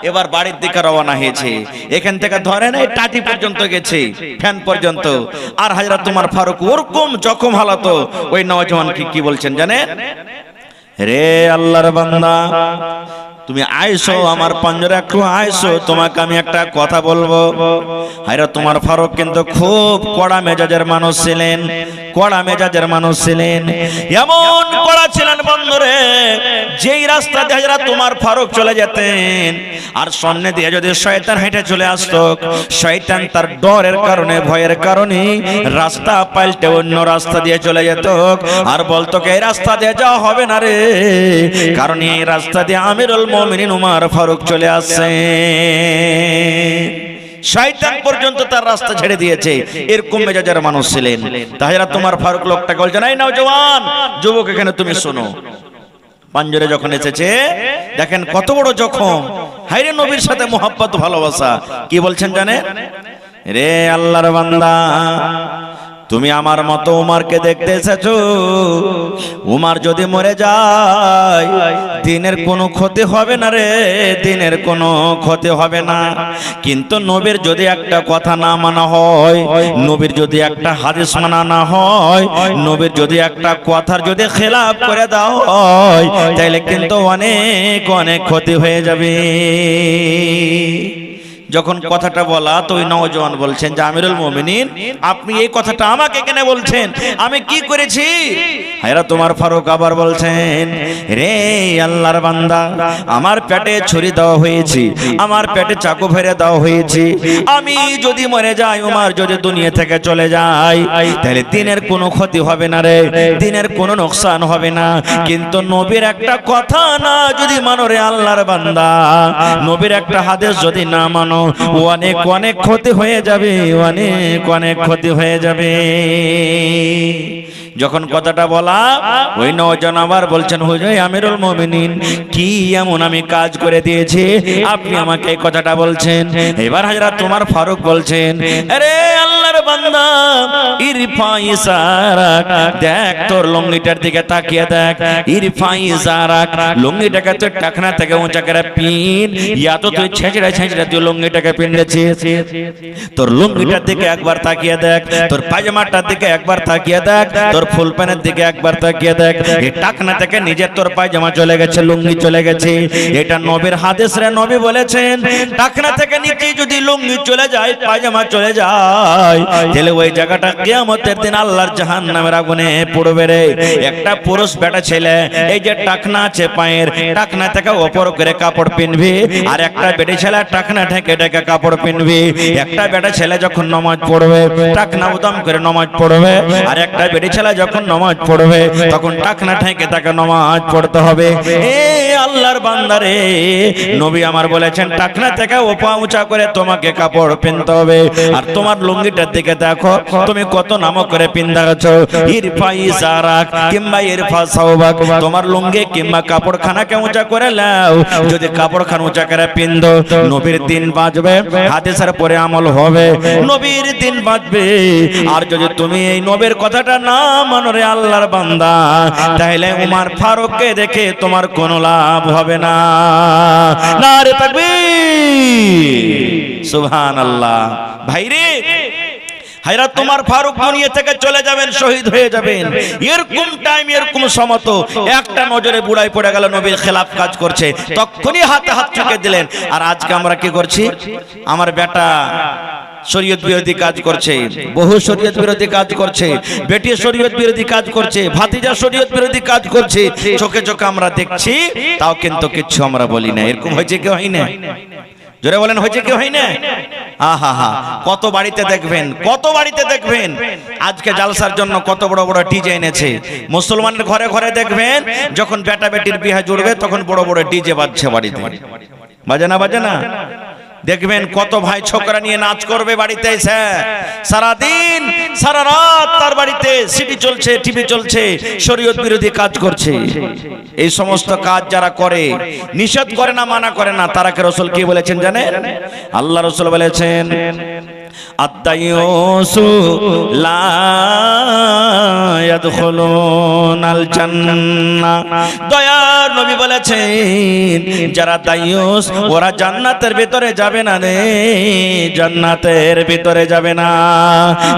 এবার বাড়ির দিকে রওনা হয়েছে। এখান থেকে ধরেন এই টাটি পর্যন্ত গেছে, ফ্যান পর্যন্ত। আর হযরত উমর ফারুক ওরকম জখম হালাত, ওই নওজওয়ান কি বলছেন জানেন? রে আল্লাহর বান্দা, তুমি আইসো আমার পঞ্জরে, একটু আইসো, তোমাকে আমি একটা কথা বলবো। হযরত উমর ফারুক কিন্তু খুব কড়া মেজাজের মানুষ ছিলেন, কড়া মেজাজের মানুষ ছিলেন। এমন কড়া ছিলেন বন্ধুরে, যেই রাস্তা দিয়ে হযরত উমর ফারুক চলে যেতেন আর সামনে দিয়ে যদি শয়তান হেঁটে চলে আসতো, শয়তান তার ডরের কারণে, ভয়ের কারণে রাস্তা পাল্টে অন্য রাস্তা দিয়ে চলে যেত আর বলতো এই রাস্তা দিয়ে যাওয়া হবে না রে, কারণ এই রাস্তা দিয়ে আমিরুল মুমিনিন উমর ফারুক চলে আসছে। শয়তান পর্যন্ত তার রাস্তা ছেড়ে দিয়েছে, এরকম মেজাজের মানুষ ছিলেন। হযরত উমর ফারুক লোকটাকে বলছেন, এই নওজওয়ান যুবক, এখানে তুমি শোনো। পাঞ্জরে যখন এসেছে দেখেন কত বড় জখম, হায়রে নবীর সাথে মোহাব্বত ভালোবাসা। কি বলছেন জানেন? রে আল্লাহর বান্দা, তুমি আমার মতো উমরকে দেখতে এসেছো, উমর যদি মরে যায় দিনের কোনো ক্ষতি হবে না রে, দিনের কোনো ক্ষতি হবে না। কিন্তু নবীর যদি একটা কথা না মানা হয়, নবীর যদি একটা হাদিস মানা না হয়, নবীর যদি একটা কথার যদি খেলাফ করে দাও হয়, তাইলে কিন্তু অনেক অনেক ক্ষতি হয়ে যাবে। যখন কথাটা বলা তো ওই নওজওয়ান বলছেন যে আমিরুল মুমিনিন, আপনি এই কথাটা আমাকে কেন বলছেন? আমি কি করেছি? হযরত উমর ফারুক আবার বলছেন, রে আল্লাহর বান্দা, আমার পেটে ছুরি দেওয়া হয়েছে, আমার পেটে চাকু ভরে দেওয়া হয়েছে। আমি যদি মরে যাই, উমর যদি দুনিয়া থেকে চলে যায়, তাহলে দিনের কোনো ক্ষতি হবে না রে, দিনের কোনো নোকসান হবে না। কিন্তু নবীর একটা কথা না যদি মানো রে আল্লাহর বান্দা, নবীর একটা হাদিস যদি না মানো, অনেক অনেক ক্ষতি হয়ে যাবে, অনেক অনেক ক্ষতি হয়ে যাবে। যখন কথাটা বলা, ওই নওজওয়ান আবার বলছেন, হুজুর আমিরুল মুমিনিন, কি এমন আমি কাজ করে দিয়েছি আপনি আমাকে এই কথাটা বলছেন? এবার হযরত উমর ফারুক বলছেন, আরে আল্লাহর বান্দা, ইরফা ইসারাক, দেখ তোর লুঙ্গিটার দিকে তাকিয়ে দেখ, ইরফা ইসারাক, লুঙ্গিটাকে তুই টাকনা থেকে উঁচা করে পিন, ইয়া তো তুই ছেঁচড়া ছেঁচড়া তুই লুঙ্গিটাকে পিনেছিস। তোর লুঙ্গিটার দিকে একবার তাকিয়ে দেখ, তোর পায়জামাটার দিকে একবার তাকিয়ে দেখ, তোর ফুল প্যান্টের দিকে একবার তাকিয়ে দেখ, এই টাকনা থেকে নিজের তোর পায়জামা চলে গেছে, লুঙ্গি চলে গেছে। এটা নবীর হাদিস রে, নবী বলেছেন টাকনা থেকে নিচে যদি লুঙ্গি চলে যায়, পায়জামা চলে যায়, তাহলে ওই জায়গাটা কিয়ামতের দিন আল্লাহর জাহান্নামের আগুনে পড়বে রে। একটা পুরুষ বেটা ছেলে এই যে টাকনা আছে পায়ের, টাকনা থেকে উপর করে কাপড় পিনবি, আর একটা বেটি ছেলে টাকনা ঢেকে ঢেকে কাপড় পিনবি। একটা বেটা ছেলে যখন নামাজ পড়বে টাকনা উদম করে নামাজ পড়বে, আর একটা বেটি ছেলে যখন নামাজ পড়বে তখন টাকনা ঠেকে তাকে নামাজ পড়তে হবে। এ আল্লাহর বান্দারে, নবী আমার বলেছেন টাকনা থেকে ওপা উঁচা করে তোমাকে কাপড় পিনতে হবে। আর তোমার লুঙ্গিটার দিকে দেখো তুমি কত নামক করে পিনতে আছো, ইরফা ইসারাক কিংবা ইরফা সাওবাক, তোমার লুঙ্গি কিংবা কাপড়খানাকে উঁচা করে নাও। যদি কাপড়খানা উঁচা করে পিনদো, নবীর দিন বাঁচবে, হাদিসের পরে আমল হবে, নবীর দিন বাঁচবে। আর যদি তুমি এই নবীর কথাটা না মানো রে আল্লাহর বান্দা, তাহলে উমর ফারুককে দেখে তোমার কোনো লাভ হবে না। নারে তাকবীর, সুবহানাল্লাহ। ভাইরে, হযরত উমর ফারুক দুনিয়া থেকে চলে যাবেন, শহীদ হয়ে যাবেন। এরকম টাইম, এরকম সমত একটা নজরে বুড়াই পড়ে গেল, নবীর খেলাফ কাজ করছে, তখনই হাতে হাত চুকে দিলেন। আর আজকে আমরা কি করছি? আমার বেটা শরীয়ত বিরোধী কাজ করছে, বহু শরীয়ত বিরোধী কাজ করছে, বেটি শরীয়ত বিরোধী কাজ করছে, ভাতিজা শরীয়ত বিরোধী কাজ করছে, চোখে চোখে আমরা দেখছি, তাও কিন্তু কিচ্ছু আমরা বলি না। এরকম হয়েছে কি হয় না? জোরে বলেন, হয়েছে কি হয় না? আহা হা, কত বাড়িতে দেখবেন, কত বাড়িতে দেখবেন আজকে জালসার জন্য কত বড় বড় ডিজে এনেছে। মুসলমানের ঘরে ঘরে দেখবেন যখন বেটা বেটির বিয়ে জুড়বে তখন বড় বড় ডিজে বাজছে বাড়িতে, বাজে না বাজে না? দেখবেন কত ভাই ছোকরা নিয়ে নাচ করবে বাড়িতে এসে, সারাদিন সারা রাত তার বাড়িতে সিডি চলছে, টিভি চলছে, শরীয়ত বিরোধী কাজ করছে। এই সমস্ত কাজ যারা করে, নিষেধ করে না, মানা করে না, তারাকে রাসূল কি বলেছেন জানেন? আল্লাহ রাসূল বলেছেন আদ-দায়ুসু লা ইয়াদখুলুনাল জান্নাহ। দয়ার নবী বলেছেন যারা দায়ুস ওরা জান্নাতের ভিতরে যাবে না রে, জান্নাতের ভিতরে যাবে না।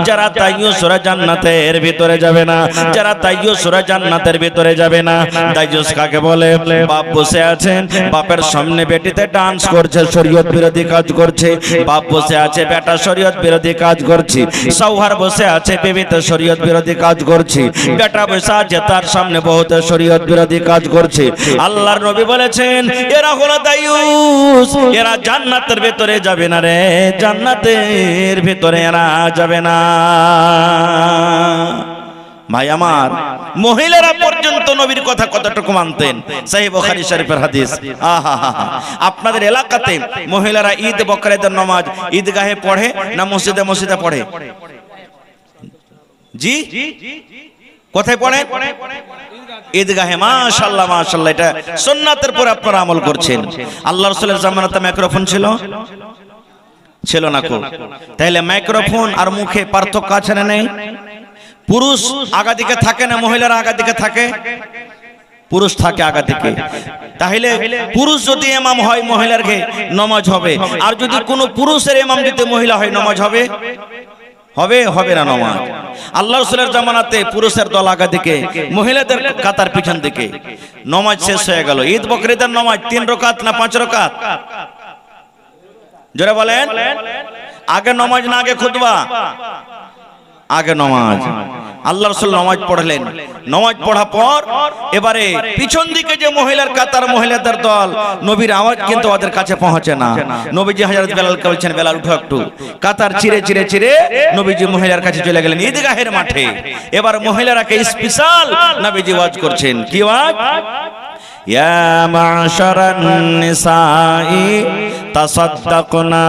যারা দায়ুস ওরা জান্নাতের ভিতরে যাবে না, যারা দায়ুস ওরা জান্নাতের ভিতরে যাবে না। দায়ুস কাকে বলে? বাপ বসে আছেন, বাপের সামনে বেটিতে ডান্স করছে, শরীয়ত বিরোধী কাজ করছে। বাপ বসে আছে, বেটা শরীয়ত বিরোধী কাজ করছে। সৌহার বসে আছে, বিবিতে শরীয়ত বিরোধী কাজ করছে। বেটা বসে আছে, তার সামনে বহুতে শরীয়ত বিরোধী কাজ করছে। আল্লাহর নবী বলেছেন এরা হলো দায়ুস, এরা জান্নাতের ভিতরে যাবে না রে, জান্নাতের ভিতরে এরা যাবে না। ভাই আমার, মহিলারা পর্যন্ত নবীর কথা কতটুকু মানতেন? সহিহ বুখারী শরীফের হাদিস। আহা হা, আপনাদের এলাকাতে মহিলারা ঈদ বকরিদের নামাজ ঈদগাহে পড়ে না মসজিদে মসজিদে পড়ে? জি, কোথায় পড়ে? ঈদগাহে। মাশাআল্লাহ মাশাআল্লাহ, এটা সুন্নাতের পরে আপনারা আমল করছেন। আল্লাহ রাসূলের জামানাতে মাইক্রোফোন ছিল? ছিল না কো। তাহলে মাইক্রোফোন আর মুখে পার্থক্য আছে না নেই? পুরুষ আগা দিকে থাকে না মহিলারা আগা দিকে থাকে? পুরুষ থাকে আগা দিকে। তাহলে পুরুষ যদি ইমাম হয় মহিলার নামাজ হবে, আর যদি কোনো পুরুষের ইমাম যদি মহিলা হয় নামাজ হবে? হবে হবে না নামাজ? আল্লাহ রাসূলের জামানাতে পুরুষের দল আগা দিকে, মহিলাদের কাতার পিছন দিকে। নামাজ শেষ হয়ে গেল। ঈদ বকরিদের নামাজ 3 রাকাত না 5 রাকাত? জোরে বলেন। আগে নামাজ না আগে খুতবা? আগে নামাজ। আল্লাহ রাসূল নামাজ পড়লেন, নামাজ পড়া পর এবারে পিছন দিকে যে মহিলার কাতার, মহিলাদের দল, নবীর আওয়াজ কিন্তু ওদের কাছে পৌঁছে না। নবীজি হযরত বেলালকে বলছেন বেলাল উঠো একটু। কাতার চিরে চিরে চিরে নবীজি মহিলার কাছে চলে গেলেন ঈদগাহের মাঠে। এবার মহিলারাকে স্পেশাল নবীজি ওয়াজ করছেন। কি ওয়াজ? ইয়া মা'শারান নিসাই তাসাদ্দাকনা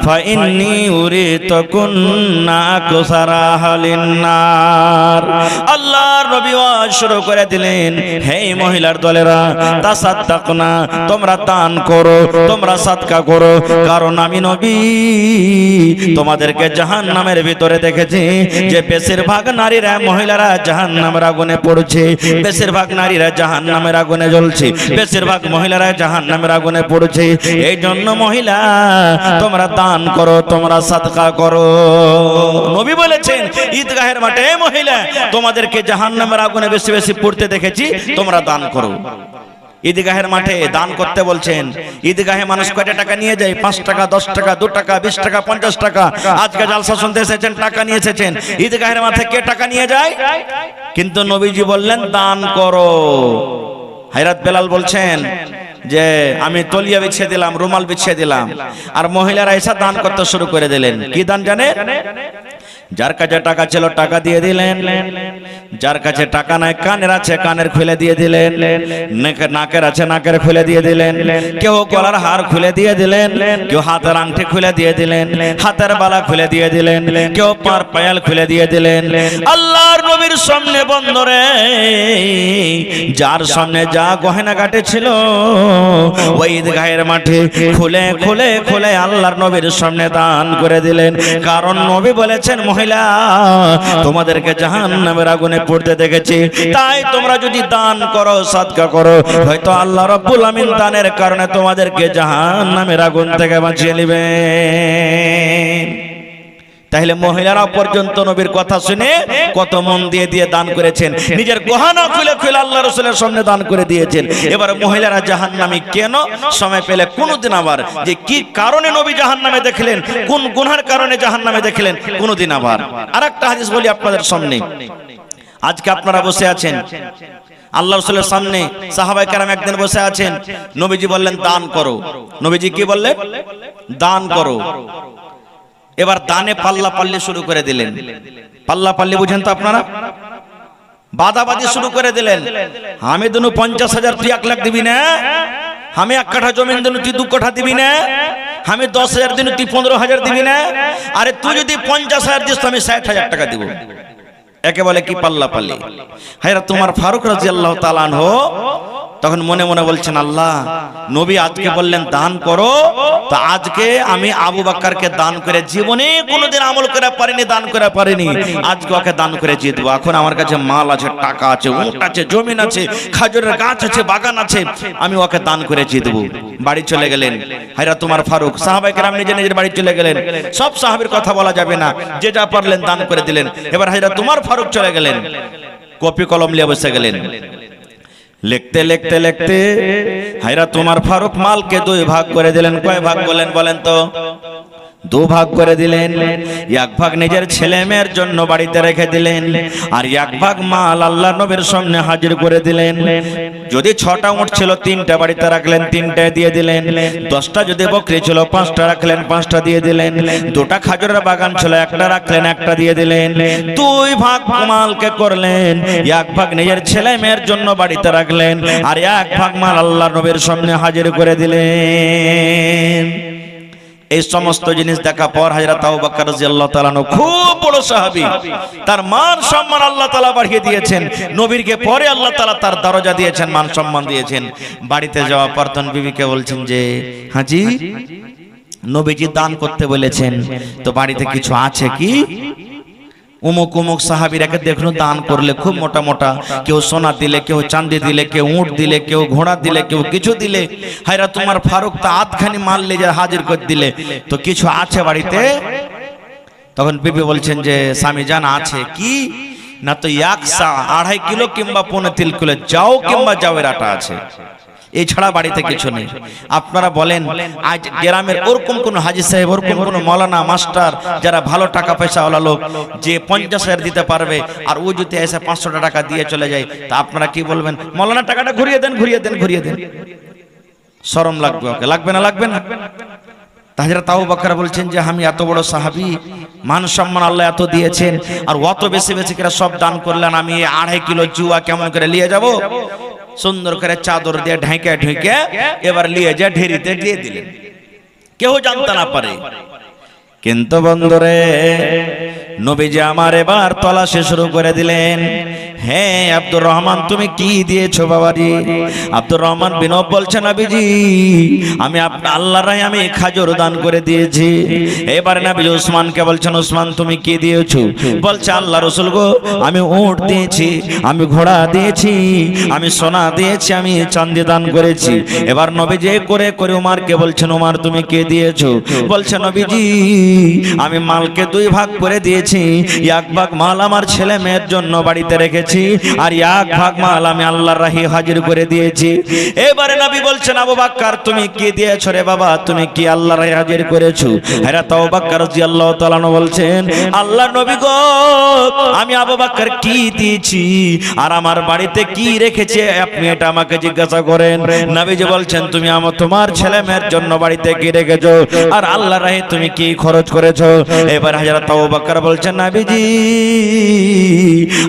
ফাইন্নী উরিতুকুন্না আকসারা আহলিন নার। আল্লাহর নবী ওয়াজ শুরু করে দিলেন, হে মহিলার দলেরা, তাসাদ্দাকনা, তোমরা দান করো, তোমরা সাদকা করো, কারণ আমি নবী তোমাদেরকে জাহান্নামের ভিতরে দেখেছি যে বেশিরভাগ নারীরা, মহিলারা জাহান্নামের আগুনে পড়ছে, বেশিরভাগ নারীরা জাহান্নামের আগুনে জ্বলছে, বেশিরভাগ মহিলারা জাহান্নামের আগুনে পড়ছে। এই জন্য মহিলা তোমরা দান করো, তোমরা সাদকা করো। নবী বলেছেন ঈদগাহের মাঠে, মহিলা তোমাদেরকে জাহান্নামের আগুনে বেশি বেশি পড়তে দেখেছি, তোমরা দান করো। ঈদগাহের মাঠে দান করতে বলছেন। ঈদগাহে মানুষ কয়টা টাকা নিয়ে যায়? 5 টাকা, 10 টাকা, 2 টাকা, 20 টাকা, 50 টাকা। আজকে জালসা শুনতে এসেছেন, টাকা নিয়ে এসেছেন। ঈদগাহের মাঠে কে টাকা নিয়ে যায়? কিন্তু নবীজি বললেন দান করো। হযরত বেলাল বলছেন যে আমি তলিয়া বিছিয়ে দিলাম, রুমাল বিছিয়ে দিলাম, আর মহিলারা এসে দান করতে শুরু করে দিলেন। কি দান জানেন? যার কাছে টাকা ছিল টাকা দিয়ে দিলেন, যার কাছে টাকা নাই, কানের আছে কানের খুলে দিয়ে দিলেন, নাকের আছে নাকের খুলে দিয়ে দিলেন, কেউ গলার হার খুলে দিয়ে দিলেন, কেউ হাতের আংটি খুলে দিয়ে দিলেন, হাতের বালা খুলে দিয়ে দিলেন, কেউ পার পায়াল খুলে দিয়ে দিলেন। আল্লাহর নবীর সামনে বন্দরে যার সামনে যা গহনা গাটে ছিল ওই ঈদগাহের মাঠে খুলে খুলে খুলে আল্লাহর নবীর সামনে দান করে দিলেন। কারণ নবী বলেছেন মহিলা তোমাদেরকে জাহান্নামের আগুনে পড়তে দেখেছি, তাই তোমরা যদি দান করো, সাদকা করো, হয়তো আল্লাহ রাব্বুল আমিন দানের কারণে তোমাদেরকে জাহান্নামের আগুন থেকে বাঁচিয়ে নেবেন। তাহলে মহিলারা পর্যন্ত নবীর কথা শুনে কত মন দিয়ে দিয়ে দান করেছেন, নিজের গহনা খুলে খুলে আল্লাহ রাসূলের সামনে দান করে দিয়েছেন। এবার মহিলারা জাহান্নামী কেন? সময় পেলে কোনদিন আবার যে কি কারণে নবী জাহান্নামে দেখলেন, কোন গুনার কারণে জাহান্নামে দেখলেন, কোনদিন আবার। আরেকটা হাদিস বলি আপনাদের সামনে। আজকে আপনারা বসে আছেন, আল্লাহ রাসূলের সামনে সাহাবায়ে কেরাম একদিন বসে আছেন, নবীজি বললেন দান করো। নবীজি কি বললেন? দান করো। এবার দানে পাল্লা পাল্লি শুরু করে দিলেন। পাল্লা পাল্লি বুঝেন তো আপনারা? বাদাবাদি শুরু করে দিলেন। আমি দুনু 50,000 তুই 1 লাখ দিবি না, আমি 1 কাঠা জমিন দিনু তুই 2 কাঠা দিবি না, আমি 10,000 দিনু তুই 15,000 দিবি না, আরে তুই যদি 50,000 দিস তো আমি 60,000 টাকা দিব। একে বলে কি পাল্লা পাল্লি। হায়রা তোমার ফারুক রাদিয়াল্লাহু তাআলা আনহু তখন মনে মনে বলছেন, আল্লাহ নবী আজকে বললেন দান করো, তো আজকে আমি আবু বকরকে দান করে জীবনে কোনোদিন আমল করে পারিনি, দান করে পারিনি, আজকে ওকে দান করে জিতবো। এখন আমার কাছে মাল আছে, টাকা আছে, উট আছে, জমিন আছে, খাজুরের গাছ আছে, বাগান আছে, আমি ওকে দান করে জিতবো। বাড়ি চলে গেলেন হায়রা তোমার ফারুক। সাহাবায়ে কেরাম নিজের নিজের বাড়ি চলে গেলেন। সব সাহাবীর কথা বলা যাবে না, যে যা পারলেন দান করে দিলেন। এবার হায়রা তোমার ফারুক চলে গেলেন, কপি কলম নিয়ে বসে গেলেন। লিখতে লিখতে লিখতে হায়রা তোমার ফারুক মালকে 2 ভাগ করে দিলেন। কয় ভাগ বলেন বলেন তো? 2 ভাগ করে দিলেন। 1 ভাগ নিজের ছেলে মেয়ের জন্য বাড়িতে রেখে দিলেন, আর 1 ভাগ মাল আল্লাহর নবীর সামনে হাজির করে দিলেন। যদি 6টা উট ছিল 3টা বাড়িতে রাখলেন, 3টা দিয়ে দিলেন। 10টা যদি বকরি ছিল 5টা রাখলেন, 5টা দিয়ে দিলেন। 2টা খাজুরের বাগান ছিল 1টা রাখলেন, 1টা দিয়ে দিলেন। 2 ভাগ মালকে করলেন। 1 ভাগ নিজের ছেলে মেয়ের জন্য বাড়িতে রাখলেন, আর 1 ভাগ মাল আল্লাহর নবীর সামনে হাজির করে দিলেন। এই সমস্ত জিনিস দেখা পর হযরত আবু বকর রাদিয়াল্লাহু তাআলা খুব বড় সাহাবী, তার মান সম্মান আল্লাহ তাআলা বাড়িয়ে দিয়েছেন। নবীরকে পরে আল্লাহ তাআলা তার দরজা দিয়েছেন, মান সম্মান দিয়েছেন। বাড়িতে যাওয়া পর তখন বিবিকে বলছেন যে হাজি নবীজি দান করতে বলেছেন, তো বাড়িতে কিছু আছে কি? অমুক অমুক সাহাবীরাকে দেখুন দান করলে খুব মোটা মোটা, কেউ সোনা দিলে, কেউ চাঁদি দিলে, কেউ উট দিলে, কেউ ঘোড়া দিলে, কেউ কিছু দিলে। হায়রা তোমার ফারুক তা আধখানি মাল নিয়ে হাজির করে দিলে, তো কিছু আছে বাড়িতে? তখন বিবি বলছেন যে স্বামী জান আছে কি না, তো 1 সা 2.5 কিলো কিংবা 1.5 কিলো যাও কিংবা যাওয়ের আটা আছে, এছাড়া বাড়িতে কিছু নেই। আপনারা বলেন আজ গ্রামের ওরকম কোন হাজী সাহেব, ওরকম কোন মৌলানা মাস্টার যারা ভালো টাকা পয়সাওয়ালা লোক, যে 50,000 দিতে পারবে, আর ও যদি এসে 500 টাকা দিয়ে চলে যায়, তা আপনারা কি বলবেন? মৌলানা টাকাটা ঘুরিয়ে দেন, ঘুরিয়ে দেন, ঘুরিয়ে দেন। শরম লাগবে ওকে? লাগবে না? লাগবে না? হযরত আবু বকর বলছেন যে আমি এত বড় সাহাবী, মান সম্মান আল্লাহ এত দিয়েছেন, আর অত বেশি বেশি করে সব দান করলেন, আমি 2.5 কিলো জুয়া কেমন করে নিয়ে যাব? সুন্দর করে চাদর দিয়ে ঢেকে ঢেকে এবার নিয়ে যা ঢেরিতে দিয়ে দিলেন, কেউ জানতে না পারে। কিন্তু বন্ধুরে নবীজি আমার এবার তলাশি শুরু করে দিলেন। হ্যাঁ আব্দুর রহমান তুমি কি দিয়েছো বাবাজি? আব্দুর রহমান বিনব বলছে নবীজি আমি আল্লাহর রাহে আমি খাজুর দান করে দিয়েছি। এবারে নবীজি উসমানকে বলছেন উসমান তুমি কি দিয়েছো? বলছে আল্লাহ রাসূল গো আমি উট দিয়েছি, আমি ঘোড়া দিয়েছি, আমি সোনা দিয়েছি, আমি চাঁদি দান করেছি। এবার নবীজি করে করে উমারকে বলছেন উমার তুমি কি দিয়েছো? বলছে নবীজি আমি মালকে 2 ভাগ করে দিয়েছি, 1 ভাগ মাল আমার ছেলে মেয়ের জন্য বাড়িতে রেখেছি, আর 1 ভাগ মাল আমি আল্লাহর রাহে হাজির করে দিয়েছি। এবারে নবী বলছেন আবু বকর তুমি কি দিয়েছো রে বাবা, তুমি কি আল্লাহর রাহে হাজির করেছো? হযরত আবু বকর রাদিয়াল্লাহু তাআলা বলছেন আল্লাহর নবী গো আমি আবু বকর কি দিয়েছি আর আমার বাড়িতে কি রেখেছে আপনি এটা আমাকে জিজ্ঞাসা করেন। নবীজি বলছেন তুমি তোমার ছেলে মেয়ের জন্য বাড়িতে কি রেখেছো আর আল্লাহর রাহে তুমি কি খরচ করেছো? এবার হযরত আবু বকর বলছেন নবীজি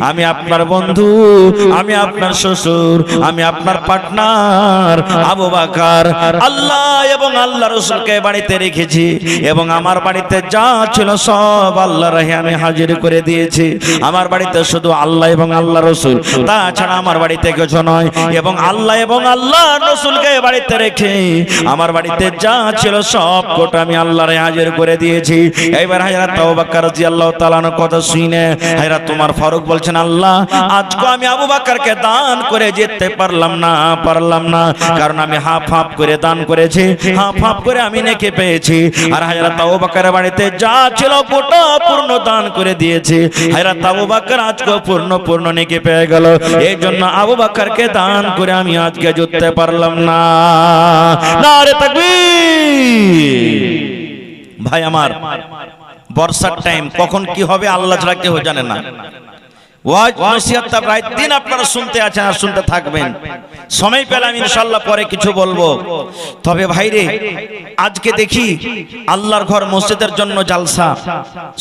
আমি আপনার বন্ধু, আমি আপনার শ্বশুর, আমি আপনার পার্টনার আবু বকর আল্লাহ এবং আল্লাহ রাসূলকে বাড়িতে রেখেছি, এবং আমার বাড়িতে যা ছিল সব আল্লাহর রাহে আমি হাজির করে দিয়েছি। আমার বাড়িতে শুধু আল্লাহ এবং আল্লাহ রাসূল, তাছাড়া আমার বাড়িতে কিছু নয়, এবং আল্লাহ এবং আল্লাহ রাসূলকে বাড়িতে রেখে আমার বাড়িতে যা ছিল সব কোটা আমি আল্লাহর রাহে হাজির করে দিয়েছি। এইবার হযরত আবু বকর রাদিয়াল্লাহু তাআলা কথা শুনে হযরত তোমার ফারুক বলছেন আল্লাহ আজকে আমি আবু বকরকে দান করে যেতে পারলাম না, কারণ আমি হাফ হাফ করে দান করেছি, হাফ হাফ করে আমি নেকি পেয়েছি, আর হযরত আবু বকরের বাড়িতে যা ছিল গোটা পূর্ণ দান করে দিয়েছি। হযরত আবু বকর আজকে পূর্ণ নেকি পেয়ে গেল, এই জন্য আবু বকরকে দান করে আমি আজকে যেতে পারলাম না। নারে তাকবীর! ভাই আমার বর্ষার টাইম কখন কি হবে আল্লাহ ছাড়া কেউ জানে না। ওয়াজ নসিহতটা প্রায় দিন আপনারা শুনতে আছেন আর শুনতে থাকবেন। সময় পেলে আমি ইনশাআল্লাহ পরে কিছু বলবো। তবে ভাইরে, আজকে দেখি আল্লাহর ঘর মসজিদের জন্য জালসা,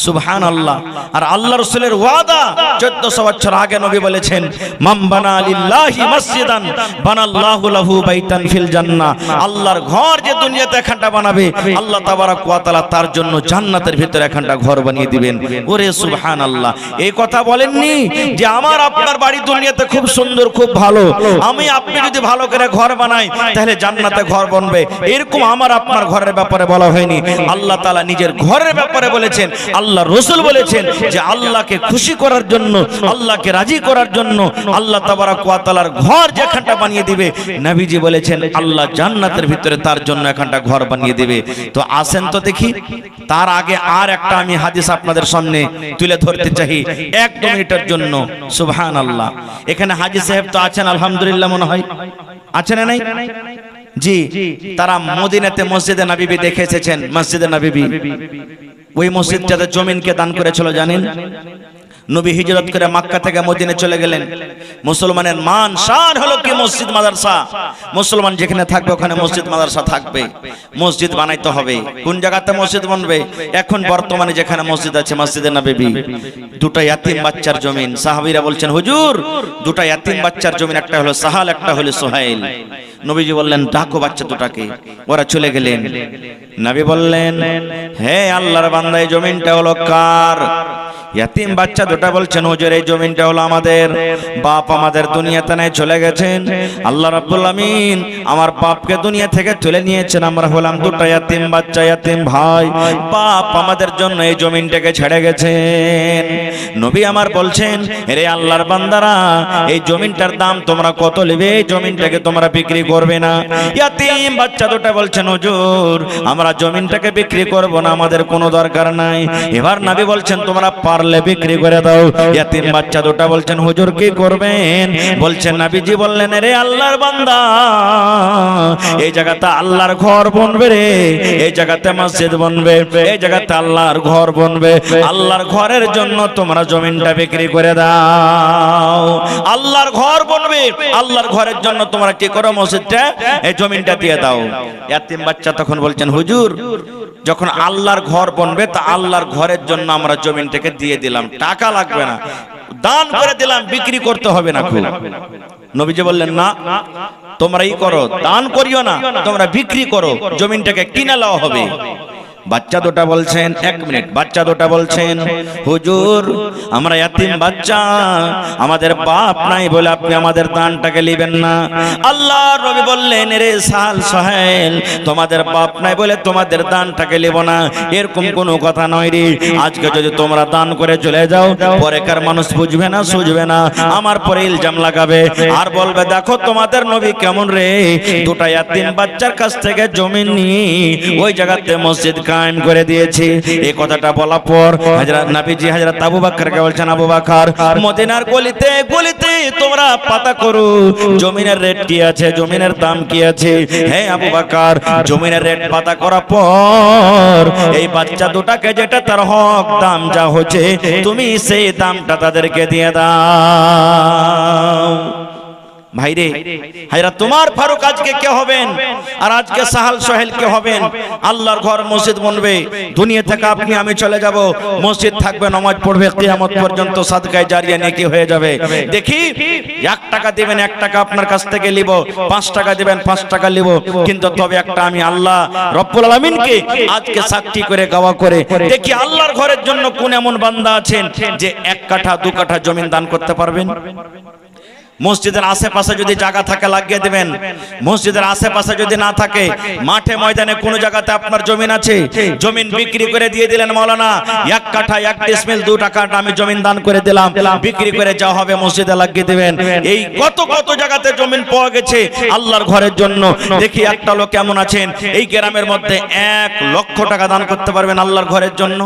সুবহানাল্লাহ। আর আল্লাহ রাসূলের ওয়াদা 1400 বছর আগে নবী বলেছেন, মান বানা লিল্লাহি মসজিদান বানাল্লাহু লাহু বাইতান ফিল জান্নাহ। আল্লাহর ঘর যে দুনিয়াতে একখানটা বানাবে, আল্লাহ তাবারক ওয়া তাআলা তার জন্য জান্নাতের ভিতরে একখানটা ঘর বানিয়ে দিবেন। ওরে সুবহানাল্লাহ। এই কথা বলেননি যে আমার আপনার বাড়ি দুনিয়াতে খুব সুন্দর, খুব ভালো, আমি আপনি যদি ভালো করে ঘর বানাই তাহলে জান্নাতে ঘর বানবে, এরকম আমার আপনার ঘরের ব্যাপারে বলা হয়নি। আল্লাহ তাআলা নিজের ঘরের ব্যাপারে বলেছেন, আল্লাহ রাসূল বলেছেন যে আল্লাহকে খুশি করার জন্য, আল্লাহকে রাজি করার জন্য আল্লাহ তাবারক ওয়া তাআলার ঘর যেখানটা বানিয়ে দিবে, নবীজি বলেছেন আল্লাহ জান্নাতের ভিতরে তার জন্য একখানটা ঘর বানিয়ে দিবে। তো আসেন তো দেখি। তার আগে আর একটা আমি হাদিস আপনাদের সামনে তুলে ধরতে চাই 1-2 মিনিটের জন্য। সুবহানাল্লাহ। এখানে হাজী সাহেব তো আছেন আলহামদুলিল্লাহ, মনে হয় আছেন না নাই? জি, তারা মদিনাতে মসজিদে নববী দেখে এসেছেন। মসজিদে নববী, ওই মসজিদটাতে জমিনকে দান করেছিল জানেন। নবী হিজরত করে মক্কা থেকে মদিনায় চলে গেলেন। মুসলমানের মান শান হলো কি মসজিদ মাদ্রাসা। মুসলমান যেখানে থাকবে ওখানে মসজিদ মাদ্রাসা থাকবে। মসজিদ বানাইতে হবে। কোন জায়গাতে মসজিদ বানবে? এখন বর্তমানে যেখানে মসজিদ আছে মসজিদে নববী, দুটো ইয়াতিম বাচ্চার জমিন। সাহাবীরা বলছেন, হুজুর দুটো ইয়াতিম বাচ্চার জমিন, একটা হলো সাহাল, একটা হলো সুহাইল। নবীজি বললেন, ডাকো বাচ্চা দুটাকে। ওরা চলে গেলেন। নবী বললেন, হে আল্লাহর বান্দা, এই জমিনটা হলো কার? ইয়াতিম বাচ্চা দুটা বলছেন, হুজুর এই জমিনটা হলো আমাদের। বাপ আমাদের দুনিয়াতে নাই, চলে গেছেন। আল্লাহ রাব্বুল আমিন আমার বাপকে দুনিয়া থেকে তুলে নিয়েছেন। আমরা হলাম দুটো ইয়াতিম বাচ্চা, ইয়াতিম ভাই। বাপ আমাদের জন্য এই জমিনটাকে ছেড়ে গেছেন। নবী আমার বলছেন, রে আল্লাহর বান্দারা, এই জমিনটার দাম তোমরা কত নেবে? এই জমিনটাকে তোমরা বিক্রি করবে না? ইয়াতিম বাচ্চা দুটো বলছেন, হুজুর আমরা জমিনটাকে বিক্রি করব না, আমাদের কোনো দরকার নাই। এবার নবী বলছেন, তোমরা পারলে বিক্রি করে দাও। ইয়াতিম বাচ্চা দুটো বলছেন, হুজুর কি করবেন? বলছেন, নবীজি বললেন, রে আল্লাহর বান্দা, এই জায়গাতে আল্লাহর ঘর বনবে রে, এই জায়গাতে মসজিদ বনবে, এই জায়গাতে আল্লাহর ঘর বনবে। আল্লাহর ঘরের জন্য তোমরা জমিনটা বিক্রি করে দাও। আল্লাহর ঘর বনবে, আল্লাহর ঘরের জন্য তোমরা কি করো? মসজিদটা, এই জমিনটা দিয়ে দাও। ইয়াতিম বাচ্চা তখন বলছেন, হুজুর যখন আল্লাহর ঘর বনবে তা আল্লাহর ঘরের জন্য আমরা জমিনটাকে দিয়ে দিলাম, টাকা লাগবে না, দান করে দিলাম, বিক্রি করতে হবে না। নবীজি বললেন, না তোমরা এই করো, দান করিও না, তোমরা বিক্রি করো, জমিনটাকে কিনে নেওয়া হবে। বাচ্চা দুটা বলছেন, 1 মিনিট, বাচ্চা দুটা বলছেন, হুজুর আমরা ইয়াতিম বাচ্চা, আমাদের বাপ নাই বলে আপনি আমাদের দানটাকে নেবেন না। আল্লাহর নবী বললেন, রে সাল সাহেল, তোমাদের বাপ নাই বলে তোমাদের দানটাকে নেব না, এরকম কোনো কথা নয় রে। আজকে যদি তোমরা দান করে চলে যাও, পরেকার মানুষ বুঝবে না, সুঝবে না, আমার পরে ইলজাম লাগাবে আর বলবে, দেখো তোমাদের নবী কেমন রে, দুটা ইয়াতিম বাচ্চার কাছ থেকে জমি নিয়ে ওই জায়গাতে মসজিদ কায়েম করে দিয়েছে। এই কথাটা বলার পর হযরত নবীজি হযরত আবু বকরকে বলছেন, আবু বকর মদিনার গলিতে গলিতে তোমরা পাতা করো, জমিনের রেট কি আছে, জমিনের দাম কি আছে। হে আবু বকর, জমিনের রেট পাতা করার পর এই বাচ্চা দুটাকে যেটা তার হক দাম যা হচ্ছে, তুমি সেই দামটা তাদেরকে দিয়ে দাও। ভাইরে, হায়রা তোমার ফারুক আজকে কে হবেন আর আজকে সাহাল সোহেল কে হবেন? আল্লাহর ঘর মসজিদ বনবে, দুনিয়া থেকে আপনি আমি চলে যাব, মসজিদ থাকবে, নামাজ পড়বে, কিয়ামত পর্যন্ত সাদকায়ে জারিয়া নেকি হয়ে যাবে। দেখি 1 টাকা দিবেন, 1 টাকা আপনার কাছ থেকে নিব, 5 টাকা দিবেন, 5 টাকা নিব, কিন্তু তবে একটা আমি আল্লাহ রব্বুল আলামিনকে আজকে সাক্ষী করে গাওয়া করে দেখি আল্লাহর ঘরের জন্য কোন এমন বান্দা আছেন যে 1 কাঠা 2 কাঠা জমিন দান করতে পারবেন? মসজিদের আশেপাশে যদি জায়গা থাকে লাগিয়ে দিবেন, মসজিদের আশেপাশে যদি না থাকে, মাঠে ময়দানে কোন জায়গাতে আপনার জমিন আছে, জমিন বিক্রি করে দিয়ে দিলেন, মাওলানা 1 কাঠা 1 ডিসমিল 2 টাকা আমি জমিন দান করে দিলাম, বিক্রি করে যা হবে মসজিদে লাগিয়ে দিবেন। এই কত কত জায়গাতে জমিন পাওয়া গেছে আল্লাহর ঘরের জন্য। দেখি একটা লোক কেমন আছেন এই গ্রামের মধ্যে 1 লক্ষ টাকা দান করতে পারবেন আল্লাহর ঘরের জন্য?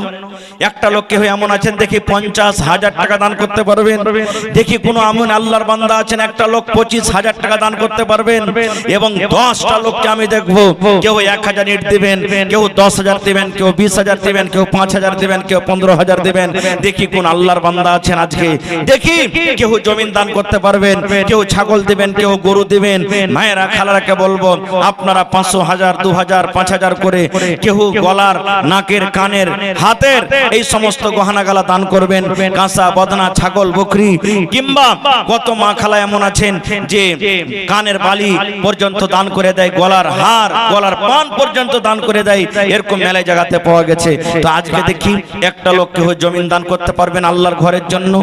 একটা লোক কেউ এমন আছেন দেখি 50,000 টাকা দান করতে পারবেন? দেখি কোন এমন আল্লাহর বান্দা আছেন একটা লোক 25,000 টাকা দান করতে পারবেন এবং 10টা লোককে আমি দেখবো কেউ 1,000 ইট দিবেন, কেউ 10,000 দিবেন, কেউ 20,000 দিবেন, কেউ 5,000 দিবেন, কেউ 15,000 দিবেন। দেখি কোন আল্লাহর বান্দা আছেন আজকে। দেখি কেউ জমিন দান করতে পারবেন, কেউ ছাগল দিবেন, কেউ গরু দিবেন। মায়েরা খালারাকে বলবো আপনারা 500, 1000, 2000, 5000 করে কেউ গলার, নাকের, কানের, হাতের এই সমস্ত গহনাগালা দান করবেন। কাঁসা, বদনা, ছাগল, বকরি, কিংবা কত মা খালা এমন আছেন যে কানের বালি পর্যন্ত দান করে দেয়, গলার হার, গলার পান পর্যন্ত দান করে দেয়। এরকম মেলায় জায়গাতে পাওয়া গেছে। তো আজকে দেখি একটা লোক কেউ জমিন দান করতে পারবেন আল্লাহর ঘরের জন্য।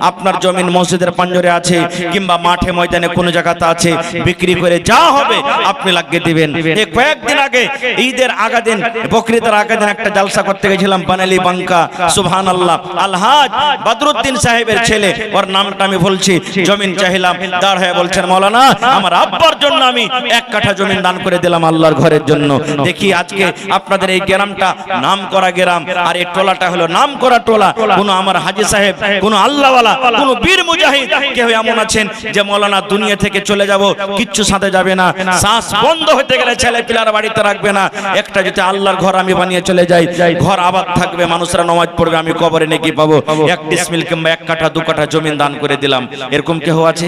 আপনার জমিন মসজিদের পাঞ্জরে আছে কিংবা মাঠে ময়দানে কোনো জায়গাতে আছে, বিক্রি করে যা হবে আপনি লাগিয়ে দিবেন। এই কয়েকদিন আগে ঈদের আগা দিন, বকরিদের আগা দিন একটা জালসা করতে গেছিলাম বানালি বাঙ্কা। সুবহানাল্লাহ, আলহাজ বদরুদ্দিন সাহেবের ছেলে, ওর নামটা আমি বলছি, জমিন চাইলাম, দাঁড় হয়ে বলছেন মৌলানা আমার আব্বার জন্য আমি 1 কাঠা জমিন দান করে দিলাম আল্লাহর ঘরের জন্য। দেখি আজকে আপনাদের এই গ্রামটা নাম করা গ্রাম, আর এই টোলাটা হলো নাম করা টোলা। কোন আমার হাজী সাহেব, কোন আল্লাহওয়ালা, কোন বীর মুজাহিদ কেউ এমন আছেন যে মৌলানা দুনিয়া থেকে চলে যাব, কিচ্ছু সাথে যাবে না, শ্বাস বন্ধ হতে গেলে ছেলে পিলার বাড়িতে রাখবে না, একটা যদি আল্লাহর ঘর আমি বানিয়ে চলে যাই, ঘর আবাদ থাকবে, মানুষরা নামাজ পড়বে, আমি কবরে নেকি পাবো। 1 ডিসমিল কিংবা 1 কাঠা 2 কাঠা জমিন দান করে দিলাম, এরকম কেউ আছে?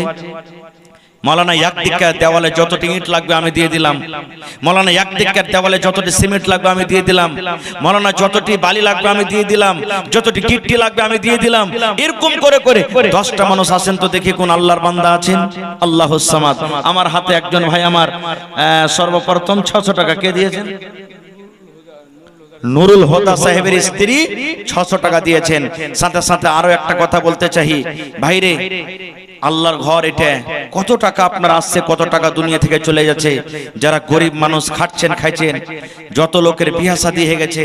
মৌলানা এক দিকের দেওয়ালে যতটি ইট লাগবে আমি দিয়ে দিলাম, মৌলানা এক দিকের দেওয়ালে যতটি সিমেন্ট লাগবে আমি দিয়ে দিলাম, মৌলানা যতটি বালি লাগবে আমি দিয়ে দিলাম, যতটি গিট্টি লাগবে আমি দিয়ে দিলাম। এরকম করে করে 10টা মানুষ আছেন। তো দেখি কোন আল্লাহর বান্দা আছেন। আল্লাহুস সামাদ। আমার হাতে একজন ভাই আমার সর্বপ্রথম 600 টাকা কে দিয়েছেন? নুরুল হোদা সাহেবের স্ত্রী 600 টাকা দিয়েছেন। সাথে সাথে আরো একটা কথা বলতে চাই, ভাইরে আল্লাহর ঘর এটা কত টাকা আপনার আসছে, কত টাকা দুনিয়া থেকে চলে যাচ্ছে। যারা গরিব মানুষ খাচ্ছেন, খাইছেন, যত লোকের বিয়া শাদী হয়ে গেছে,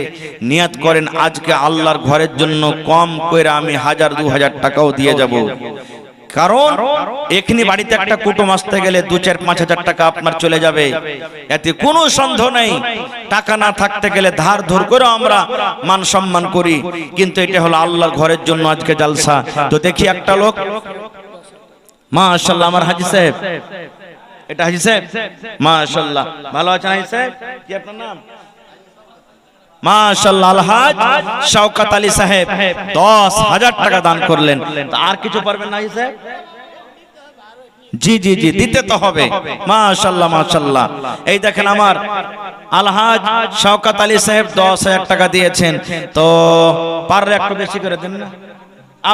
নিয়াত করেন আজকে আল্লাহর ঘরের জন্য কম করে আমি 1000, 2000 টাকাও দিয়ে যাব। কারণ এখানে বাড়িতে একটা কুটুম আসতে গেলে 2, 4, 5,000 টাকা আপনার চলে যাবে, এতে কোনো সন্দেহ নেই। টাকা না থাকতে গেলে ধার ধর করে আমরা মান সম্মান করি, কিন্তু এটা হলো আল্লাহর ঘরের জন্য আজকে জালসা। তো দেখি একটা লোক, মাশাআল্লাহ, আমার হাজী সাহেব, এটা হাজী সাহেব, মাশাআল্লাহ, ভালো আছেন হাজী সাহেব? কি আপনার নাম? মাশাআল্লাহ, আলহাজ শওকত আলী সাহেব 10,000 টাকা দান করলেন। আর কিছু পারবেন না হাজী সাহেব? জি জি জি, দিতে তো হবে। মাশাআল্লাহ মাশাআল্লাহ। এই দেখেন আমার আলহাজ শওকত আলী সাহেব 10,000 টাকা দিয়েছেন। তো পারলে একটু বেশি করে দেন না।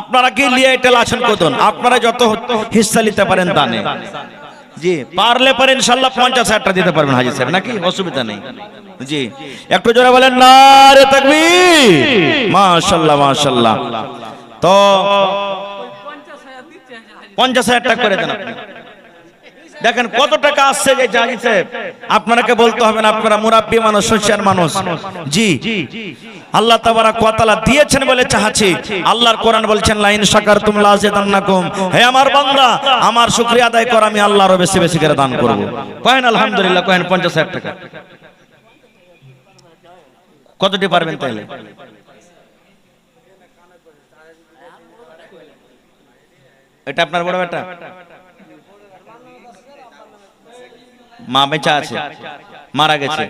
আপনারা কি লিয়ে এটা আছেন কতন, আপনারা যত হিস্সা নিতে পারেন দানে, জি পারলে পারেন ইনশাআল্লাহ 50,000 টাকা দিতে পারবেন হাজী সাহেব, নাকি অসুবিধা নেই? জি একটু জোরে বলেন নারে তাকবীর। মাশাআল্লাহ মাশাআল্লাহ। তো 50,000 টাকা করে দেন আপনি। দেখেন কত টাকা আসছে যে হাজী সাহেব, আপনাকে বলতে হবে না, আপনারা মুরাব্বি মানুষ, হোশিয়ার মানুষ। জি আল্লাহ তাবারাক ওয়া তাআলা দিয়েছেন বলে চাচ্ছি। আল্লাহর কোরআন বলছেন লা ইন শাকারতুম লা আযিদান্নাকুম, হে আমার বান্দা আমার শুকরিয়া আদায় কর, আমি আল্লাহ আরো বেশি বেশি করে দান করব। কহেন আলহামদুলিল্লাহ, কহেন 50,000 টাকা। কতটি পারবেন তাহলে? এটা আপনার বড় বেটা, মা বেঁচে আছে, মারা গেছে,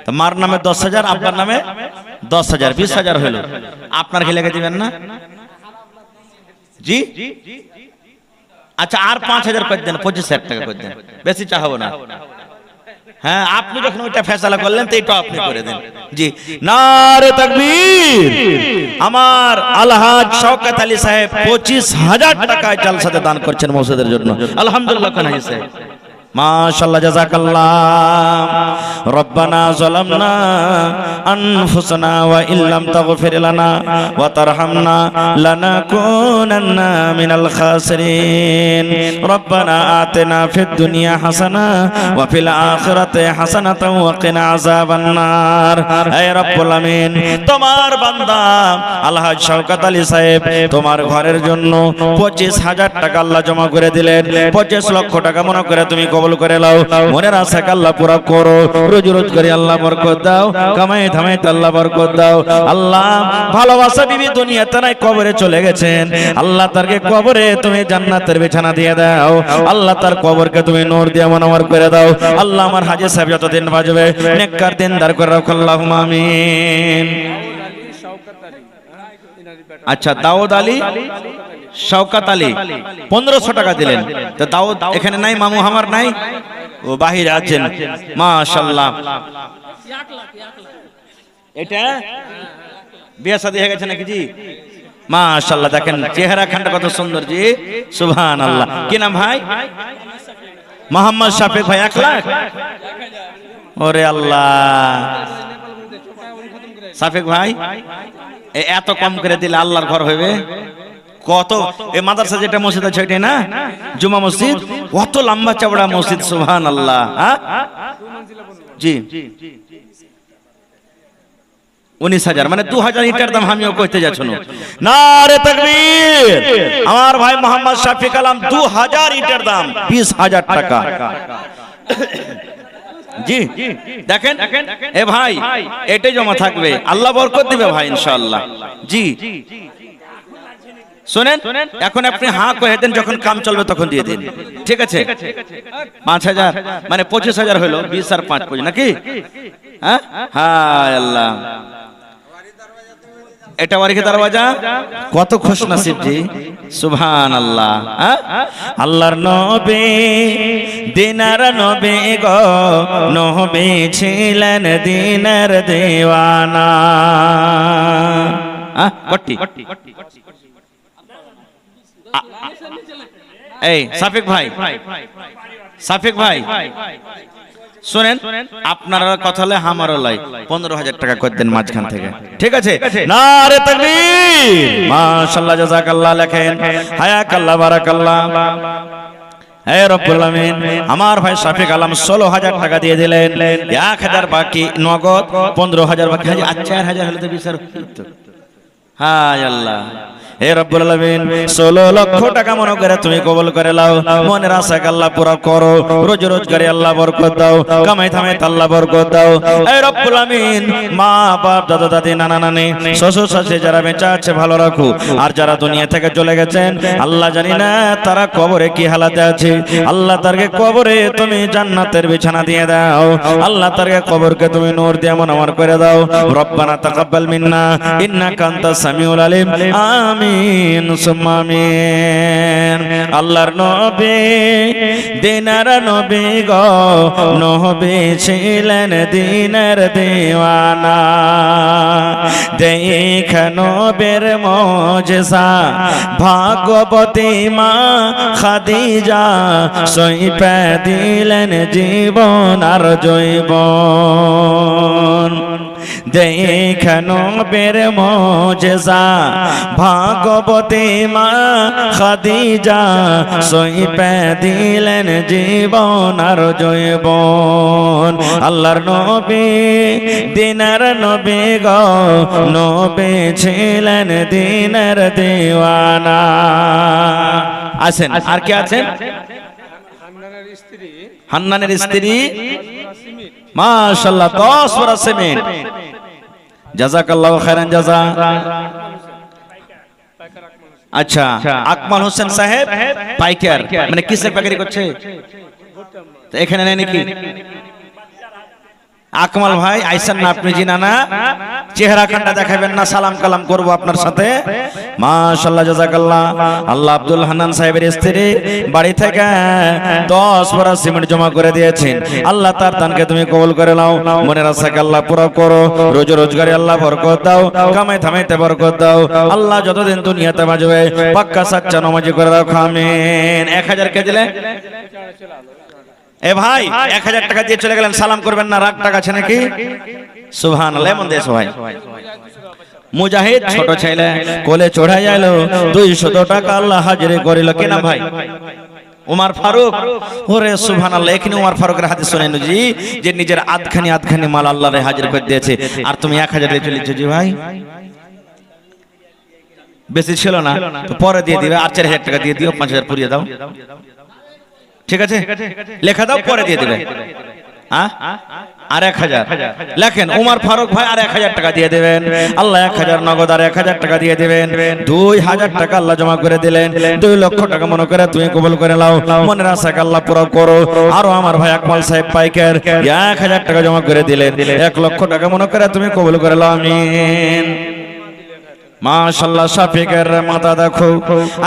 তো মার নামে 10,000, আব্বার নামে 10,000, 20,000 হলো। আপনার কি লেগে দিবেন না? জি আচ্ছা, আর 5,000 করে দেন, 25,000 টাকা করে দেন, বেশি চাহবো না। হ্যাঁ আপনি যখন ওইটা ফেসলা করলেন তো এটা আপনি করে দেন। জি নারে তাকবীর। আমার আলহাজ শওকত আলী সাহেব 25,000 টাকা জালসাতে দান করছেন মসজিদের জন্য। আলহামদুলিল্লাহ খান হাজী সাহেব, মাশাআল্লাহ, জাযাকাল্লাহ। রব্বানা যালামনা আনফুসানা ওয়া ইল্লাম তাগফির লানা ওয়া তারহামনা লানাকুনান্না মিনাল খাসিরিন। রব্বানা আতিনা ফিদ দুনিয়া হাসানা ওয়া ফিল আখিরাতি হাসানাতাও ওয়া কিনা আযাবান নার। হে রব্বুল আমিন, তোমার বান্দা আলহাজ শওকত আলী সাহেব তোমার ঘরের জন্য 25,000 টাকা আল্লাহ জমা করে দিলেন। 25 লক্ষ টাকা মনে করে তুমি কবুল করে নাও, মনের আশাকে আল্লাহ পুরা করো, রোজ রোজগারি আল্লাহ বরকত দাও, কামাই ধামাই আল্লাহ বরকত দাও। আল্লাহ ভালোবাসা বিবি দুনিয়াতে নাই, কবরে চলে গেছেন, আল্লাহ তারকে কবরে তুমি জান্নাতের বিছানা দিয়ে দাও, আল্লাহ তার কবরকে তুমি নূর দিয়ে মনোহর করে দাও। আল্লাহ আমার হাজী সাহেব যতদিন বাঁচবে নেককার দিনদার করে রাখো, আল্লাহুম্মা আমিন। আচ্ছা, দাউদ আলী শওকত আলী 1500 টাকা দিলেন। তো দাউদ এখানে নাই, মামু আমার নাই, ও বাহিরে আছেন, মাশাআল্লাহ। এটা বিয়ে শাদী হয়ে গেছে নাকি জি? মাশাআল্লাহ, দেখেন চেহারা খানটা কত সুন্দর জি, সুবহানাল্লাহ। কি নাম ভাই? মোহাম্মদ শাফিক ভাই। 1 লাখ? ওরে আল্লাহ, শাফিক ভাই এত কম করে দিলে আল্লাহর ঘর হবে কত? এই মাদ্রাসা যেটা মসজিদ আছে ওইটাই না, জুমা মসজিদ, কত লম্বা চওড়া মসজিদ, সুবহানাল্লাহ। জি 19,000 মানে 2,000 ইটার দাম। আমিও কইতে যাচ্ছি নারে তাকবীর। আমার ভাই মোহাম্মদ শাফিক আলম 2000 ইটার দাম 20,000 টাকা। জি দেখেন এ ভাই, এটাই জমা থাকবে, আল্লাহ বরকত দিবে ভাই ইনশাআল্লাহ। জি শুনেন, এখন আপনি হ্যাঁ কয়ে দেন, যখন কাম চলবে তখন দিয়ে দিন, ঠিক আছে? 5,000 মানে 25,000 হলো, 20 আর 5 25 নাকি? হ্যাঁ হায় আল্লাহ, এটা ওয়ারিকে দরওয়াজা, কত খুশ নসিব জি, সুবহানাল্লাহ। আল্লাহর নবী দিনার নবী গো, নবী ছিলেন দিনের দিওয়ানা। কটি এই শাফিক ভাই, শাফিক ভাই শুনেন, আপনার কথা হলে আমারও লাই 15,000 টাকা করে দেন মাঝখান থেকে, ঠিক আছে? নারে তাকবীর, মাশাআল্লাহ, জাযাকাল্লাহ, লেখেন হায়াকাল্লাহ, বারাকাল্লাহ। হে রব্বুল আমিন, আমার ভাই শাফিক আলম 16,000 টাকা দিয়ে দিলেন, 1,000 বাকি নগদ, 15,000 বাকি। আচ্ছা 4,000 হলে তো বিচার হতো। হায় আল্লাহ, হে রব্বুল আলামিন 16 লক্ষ টাকা মনে করে তুমি কবুল করে নাও, মনের আশাকে আল্লাহ পুরা করো, রোজ রোজগারে আল্লাহ বরকত দাও, কামাই থামাই আল্লাহ বরকত দাও। হে রব্বুল আলামিন, মা বাপ দাদা দাদি নানা নানি শ্বশুর শাশুড়ি যারা বেঁচে আছে ভালো রাখো, আর যারা দুনিয়া থেকে চলে গেছেন আল্লাহ জানি না তারা কবরে কি হালাতে আছে, আল্লাহ তারকে কবরে তুমি জান্নাতের বিছানা দিয়ে দাও, আল্লাহ তারকে কবরকে তুমি নূর দিয়ে মনোহর করে দাও। রব্বানা তাকাব্বাল মিন্না ইন্নাকা আনতাস সামিউল আলিম, আমিন সুম্মা আমিন। আল্লাহর নবী দিনার নবী গো, নবী ছিলেন দিনের দিওয়ানা, দেখে নবীর মুজিজা ভাগবতী মা খাদিজা, সইপে দিলেন জীবন আর জৈবন, দেখে নবীর মুজিজা ভাগবতী মা খাদিজা, সইপে দিলেন জীবন আর জৈবন। আল্লাহর নবী দিনের নবী গো, নবী ছিলেন দিনের দিওয়ানা। আছেন আর কে আছেন? হান্নানের স্ত্রী, মাশাআল্লাহ 10 বড় সিমেন্ট, জাযাকাল্লাহু খায়রান জাযা। আচ্ছা, আকমাল হোসেন সাহেব পাইকার, মানে কিসের পাইকারি করছে? এখানে নেই নাকি? আকমাল ভাই আইসেন না আপনি? জি না, চেহারা খানটা দেখাবেন না, সালাম কালাম করব আপনার সাথে। মাশাআল্লাহ, জাযাকাল্লাহ। আল্লাহ আব্দুল হান্নান সাহেবের স্ত্রী বাড়ি থেকে 10 বড় সিমেন্ট জমা করে দিয়েছেন, আল্লাহ তার দানকে তুমি কবুল করে নাও, মনের আশাকে আল্লাহ পুরো করো, রোজ রোজগারে আল্লাহ বরকত দাও, কামাই থামাইতে বরকত দাও, আল্লাহ যতদিন দুনিয়াতে বাঁচবে পাক্কা সাচ্চা নামাজি করে রাখো, আমিন। 1000 কে দিলে? এ ভাই 1000 টাকা দিয়ে চলে গেলেন, সালাম করবেন না, রাগ টাকা আছে নাকি? সুবহানাল্লাহ। এমন দেশ ভাই, মুজাহিদ ছোট ছেলে কোলে চড়াই গেল, 200 টাকা আল্লাহ হাজিরে করিল। কি নাম ভাই? উমর ফারুক। ওরে সুবহানাল্লাহ, এখানে উমর ফারুকের হাদিস শুনেন জি, যে নিজের আধখানি মাল আল্লাহরে হাজির করে দিয়েছে, আর তুমি 1000 দিয়ে চলেছো। জি ভাই বেশি ছিল না তো পরে দিয়ে দিবে, আর 4000 টাকা দিয়ে দিও, 5000 পুরিয়ে দাও, ঠিক আছে, লেখা দাও, পরে দিয়ে দেবে। আর 1000 লেখেন, উমর ফারুক ভাই আর 1000 টাকা দিয়ে দেবেন। আল্লাহ 1000 নগদ আর 1000 টাকা দিয়ে দেবেন। 2000 টাকা আল্লাহ জমা করে দিলেন। 2 লক্ষ টাকা মনে করে তুমি কবুল করে নাও, মনের আশাকে আল্লাহ পুরো করো। আরো আমার ভাই আকমাল সাহেব পাইকার 1000 টাকা জমা করে দিলেন। 1 লক্ষ টাকা মনে করে তুমি কবুল করে নাও, আমিন। মাশাআল্লাহ, শাফিকের মাথা দেখো।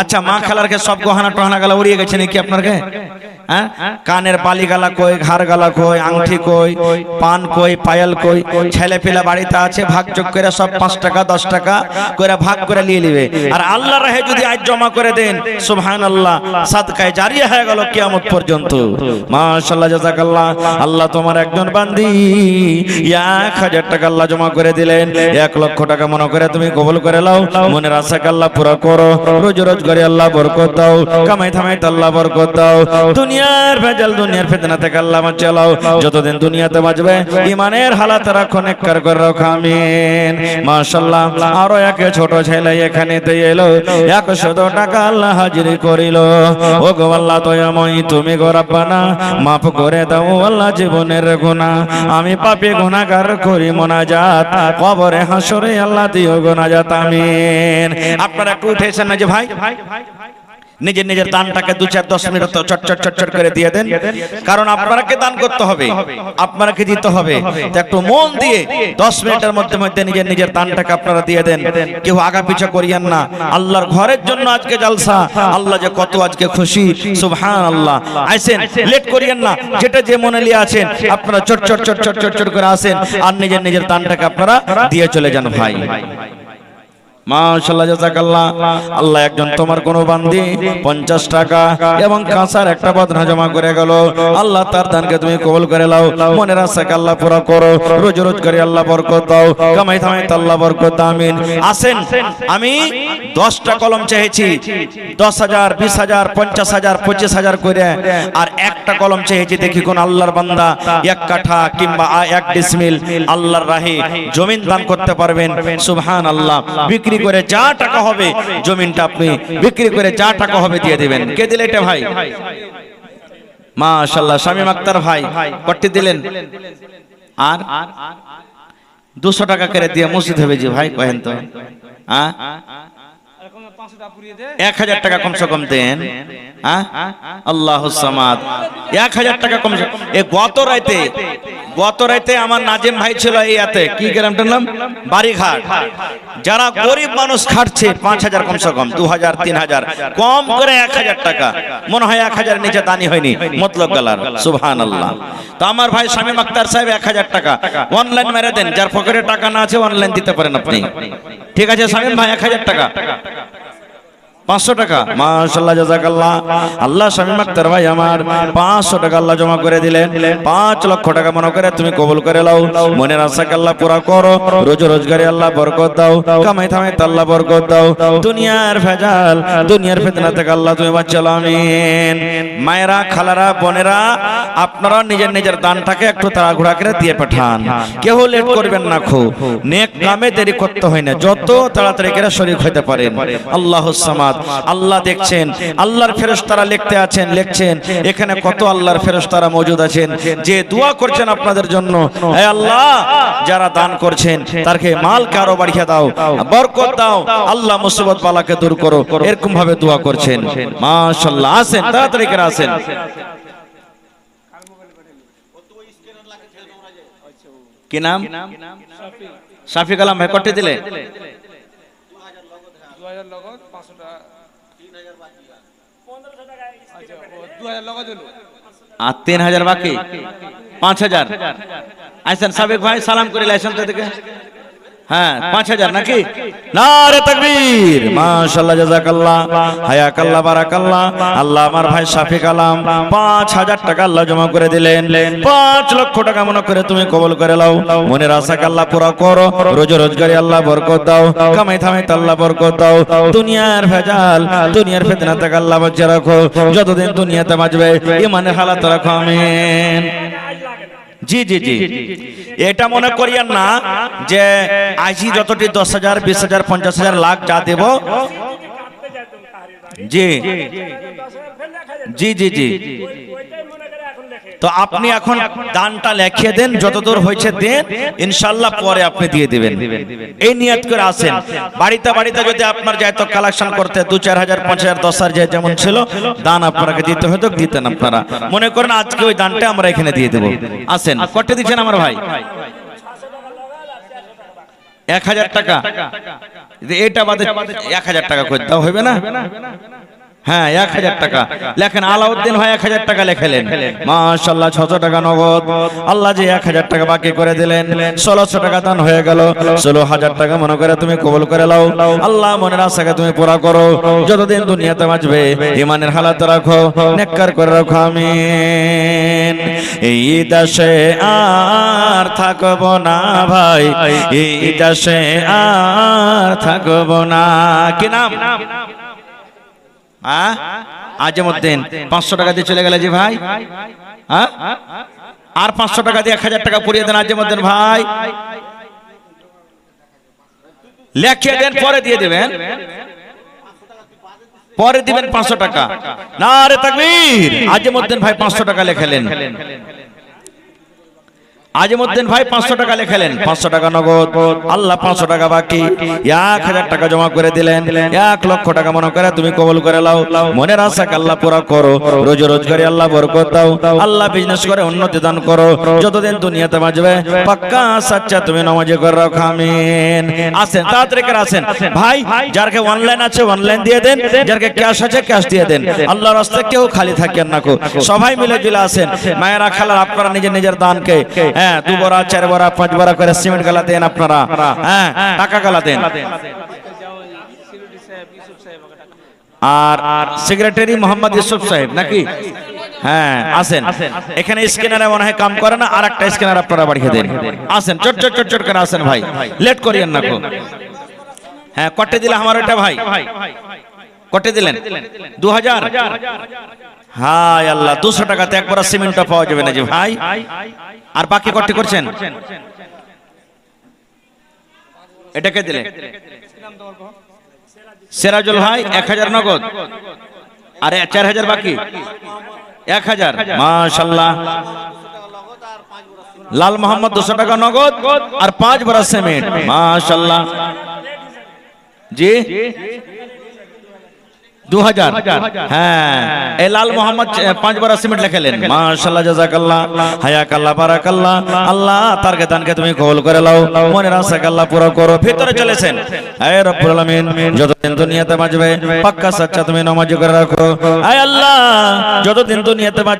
আচ্ছা, মা খালারকে সব গহনা টহনা গালা উড়িয়ে গেছে নাকি আপনারকে? হ্যাঁ, কানের বালি গালা কই, ঘাড় গালা কই, আংটি কই, পান কই, পায়েল কই। ছেলে পেলা বাড়িতে আছে, ভাগ যোগ করে সব 5 টাকা 10 টাকা করে ভাগ করে নিয়ে নিবে। আর আল্লাহর রাহে যদি আজ জমা করে দেন, সুবহানাল্লাহ, সাদকায়ে জারিয়া হয়ে গেল কিয়ামত পর্যন্ত। মাশাআল্লাহ, জাযাকাল্লাহ। আল্লাহ তোমার একজন বান্দি 1000 টাকা আল্লাহ জমা করে দিলেন। 1 লক্ষ টাকা মনে করে তুমি কবুল করে নাও, মনের আশাকে আল্লাহ পুরো করো। রোজ রোজগারে আল্লাহ বরকত দাও, কামাই থামাইতে আল্লাহ বরকত দাও। দুনিয়ার ভেজাল, দুনিয়ার ফিতনা থেকে আল্লাহ বাঁচাও। যতদিন দুনিয়াতে বাঁচবে ঈমানের হালাত রাখো, নেককার করে রাখো, আমিন। মাশাআল্লাহ, আরো এক ছোট ছেলে এখানেতে এলো, 100 টাকা আল্লাহ হাজিরি করিল। ও গো আল্লাহ দয়াময় তুমি গো রব্বানা, মাফ করে দাও আল্লাহ জীবনের গুনাহ। আমি পাপী গুনাহগার করি মোনাজাত, কবরে হাসরে আল্লাহ দিও গো নাজাত, আমিন। আপনারা একটু উঠেছেন না যে ভাই, নিজের নিজের দানটাকে 2-4-10 মিনিট চট চট চট চট করে দিয়ে দেন। কারণ আপনাকে দান করতে হবে, আপনাকে দিতে হবে। তো একটু মন দিয়ে 10 মিনিটের মধ্যে মধ্যে নিজের নিজের দানটাকে আপনারা দিয়ে দেন। কেউ আগা পিছা করিয়েন না। আল্লাহর ঘরের জন্য আজকে জলসা, আল্লাহ যে কত আজকে খুশি, সুবহানাল্লাহ। আইসেন, লেট করিয়েন না। যেটা যে মনে নিয়ে আছেন আপনারা চট চট চট চট চট চট করে আসেন, আর নিজের নিজের দানটাকে আপনারা দিয়ে চলে যান ভাই। মাশাআল্লাহ, জাযাকাল্লাহ। আল্লাহ একজন তোমার কোন বান্দি 50 টাকা এবং কাঁসার একটা বদনা জমা করে গেল। আল্লাহ তার দানকে তুমি কবুল করে নাও, মনের আশাকে আল্লাহ পুরো করো। রোজ রোজ করে আল্লাহ বরকত দাও, কামাই থামাইতে আল্লাহ বরকত দাও, আমিন। আসেন, আমি 10টা কলম চেয়েছি, 10,000 20,000 50,000 25,000 করে। আর একটা কলম চেয়েছি, দেখি কোন আল্লাহর বান্দা 1 কাঠা কিংবা 1 ডিসমিল আল্লাহর রাহে জমিন দান করতে পারবেন। সুবহানাল্লাহ, বিক্রি করে যা টাকা হবে জমিনটা আপনি বিক্রি করে যা টাকা হবে দিয়ে দিবেন। কে দিলে এটা ভাই? মাশাআল্লাহ, শামীম আক্তার ভাই কটি দিলেন। আর 200 টাকা করে দিয়ে মসজিদ হবে যে ভাই, কহেন তো। 1000 টাকা কমসে কম দেন। আল্লাহুস সামাদ, 1000 টাকা কমসে কম। গত রাতে আমার নাজিম ভাই ছিল এই এতে, কি গ্রামটার নাম, বাড়িঘাট। যারা গরিব মানুষ খাটছে 5000 কমসে কম, 2000 3000 কম করে 1000 টাকা। মনে হয় 1000 নিচে দানি হয়নি মতলব গালার, সুবহানাল্লাহ। তো আমার ভাই শামীম আক্তার সাহেব 1000 টাকা অনলাইন মেরে দেন। যার পকেটে টাকা না আছে অনলাইন দিতে পারেন আপনি, ঠিক আছে? শামীম ভাই 1000 টাকা, 500 টাকা। মাশাআল্লাহ, জাযাকাল্লাহ। আল্লাহ শামীম আক্তার ভাই আমার 500 টাকা আল্লাহ জমা করে দিলেন। 5 লক্ষ টাকা মনে করে তুমি কবুল করে নাও, মনের আশাকে আল্লাহ পুরা করো। রোজ রোজগারে আল্লাহ বরকত দাও, কামাই থামাইতে আল্লাহ বরকত দাও। দুনিয়ার ভেজাল, দুনিয়ার ফিতনা থেকে আল্লাহ তুমি বাঁচাও, আমিন। মায়েরা, খালারা, বোনেরা, আপনারা নিজের নিজের দানটাকে একটু তাড়াহুড়া করে দিয়ে পাঠান। কেউ লেট করবেন না, খুব নেক কামে দেরি করতে হয় না, যত তাড়াতাড়ি করে শরীক হতে পারেন। আল্লাহুস সামাদ, আল্লাহ দেখছেন, আল্লাহর ফেরেশতারা লিখছেন এখানে কত আল্লাহর ফেরেশতারা মওজুদ আছেন যে দোয়া করছেন আপনাদের জন্য। হে আল্লাহ, যারা দান করছেন তারকে মালকে আরো বাড়িয়ে দাও, বরকত দাও, আল্লাহ মুসিবত বালাকে দূর করো, এরকম ভাবে দোয়া করছেন। মাশাআল্লাহ, আসেন, তাড়াতাড়ি করে আসেন। কি নাম? শাফিক আলম ভাই কটি দিলে? 2000 লগত 500 টাকা, 3000 বাকি, 1500 টাকা। আচ্ছা, 2000 লগত হলো আর 3000 বাকি, 5000। আইসেন সাবেক ভাই, সালাম করে লাইসেন তো দেখে। হ্যাঁ, 5000 নাকি? নারে তাকবীর, মাশাআল্লাহ, জাযাকাল্লাহ, হায়াকাল্লাহ, বারাকাল্লাহ। আল্লাহ আমার ভাই শাফিক আলম 5000 টাকা আল্লাহ জমা করে দিলেন। 5 লক্ষ টাকা মনে করে তুমি কবুল করে নাও, মনের আশাকে আল্লাহ পুরা করো। রোজ রোজগারে আল্লাহ বরকত দাও, কামাই থামাইতে আল্লাহ বরকত দাও। দুনিয়ার ভেজাল, দুনিয়ার ফিতনা থেকে আল্লাহ বাঁচিয়ে রাখো। যতদিন দুনিয়াতে বাঁচবে ঈমানের হালাত রাখো, আমিন। জি জি জি, এটা মনে করিয়েন না যে আজই যতটি 10,000 20,000 50,000 লাখ যা দেব। জি, জি জি জি। তো আপনি এখন দানটা লিখিয়ে দেন, যতদূর হয়েছে দেন, ইনশাআল্লাহ পরে আপনি দিয়ে দিবেন। এই নিয়ত করে আসেন। বাড়িতে বাড়িতে যদি আপনার যাইতো কালেকশন করতে 2-4 হাজার 5 হাজার 10 হাজার যেমন ছিল দান আপনাকে দিতে হতো, দিতেন আপনারা। মনে করেন আজকে ওই দানটা আমরা এখানে দিয়ে দেব। আসেন, কত দিচ্ছেন আমার ভাই? 1000 টাকা। এটা বাদে 1000 টাকা করে দাও, হবে না? হ্যাঁ 1000 টাকা লেখেন। আলাউদ্দিন ভাই 1000 টাকা লেখেলেন, মাশাআল্লাহ। 600 টাকা নগদ। আল্লাহ যে 1000 টাকা বাকি করে দিলেন, 1600 টাকা দান হয়ে গেল। 16000 টাকা মনে করে তুমি কবুল করে নাও। আল্লাহ মনের আশাকে তুমি পুরা করো, যতদিন দুনিয়াতে বাঁচবে ঈমানের হালাত রাখো, নেককার করে রাখো, আমিন। এই দেশে আর থাকবো না ভাই, এই দেশে আর থাকবো না। কি নাম? আজিমউদ্দিন। 500 টাকা দিয়ে চলে গেলে যে ভাই, আর 500 টাকা দিয়ে 1000 টাকা পুরিয়ে দেন আজিমউদ্দিন ভাই। লিখিয়ে দেন, পরে দিয়ে দেবেন, পরে দিবেন 500 টাকা। নারে তাকবীর। আজিমউদ্দিন ভাই 500 টাকা লেখালেন। আজিমউদ্দিন ভাই 500 টাকা লেখালেন, 500 টাকা নগদ। আল্লাহ 500 টাকা বাকি, 1000 টাকা জমা করে দিলেন। 1 লক্ষ টাকা মনে করে তুমি কবুল করে নাও, মনের আশাকে আল্লাহ পুরা করো, রোজি রোজগারি আল্লাহ বরকত দাও, আল্লাহ বিজনেস করে উন্নতি দান করো, যতদিন দুনিয়াতে বাঁচবে পাক্কা সাচ্চা তুমি নামাজি করে রাখো, আমিন। আসেন, তাড়াতাড়ি করে আসেন ভাই। যার কে অনলাইন আছে অনলাইন দিয়ে দেন, যার কে ক্যাশ আছে ক্যাশ দিয়ে দেন। আল্লাহর রাস্তায় কেউ খালি থাকেন না, সবাই মিলে জুলে আসেন। মায়েরা খালার আপনারা নিজের নিজের দানকে 2 বড়া 4 বড়া 5 বড়া করে সিমেন্ট গালা দেন আপনারা, টাকা গালা দেন। আর সেক্রেটারি মোহাম্মদ ইউসুফ সাহেব নাকি? হ্যাঁ আসেন। এখানে স্ক্যানারে মনে হয় কাম করে না, আর একটা স্ক্যানার আপনারা বাড়িয়ে দেন। আসেন, চট চট চট চট করে আসেন ভাই, লেট করিয়েন না। হ্যাঁ, কটে দিলে আমার ওইটা ভাই, কটে দিলেন 2000। হায় আল্লাহ, 200 টাকাতে একবার সিমেন্টটা পাওয়া যাবে না যে ভাই। আর বাকি কত করছেন? এটাকে দিলে সিরাজুল ভাই 1000 নগদ, আর 4000 বাকি 1000। মাশাআল্লাহ। লাল মোহাম্মদ 200 টাকা নগদ আর 5 বড়া সিমেন্ট, মাশাআল্লাহ। জি 2000। হ্যাঁ, এই লাল মোহাম্মদ 5 বড়া সিমেন্ট লেখালেন, মাশাআল্লাহ, জাযাকাল্লাহ, হায়াকাল্লাহ, বারাকাল্লাহ। আল্লাহ তার দানকে তুমি কবুল করে নাও, মনের আশাকে আল্লাহ পুরো করো। ভিতরে চলেছেন, হে রব্বুল আলামিন, যতদিন দুনিয়াতে বাঁচবে পাক্কা সাচ্চা তুমি নামাজি করে রাখো। হে আল্লাহ, যতদিন দুনিয়াতে বাঁচবে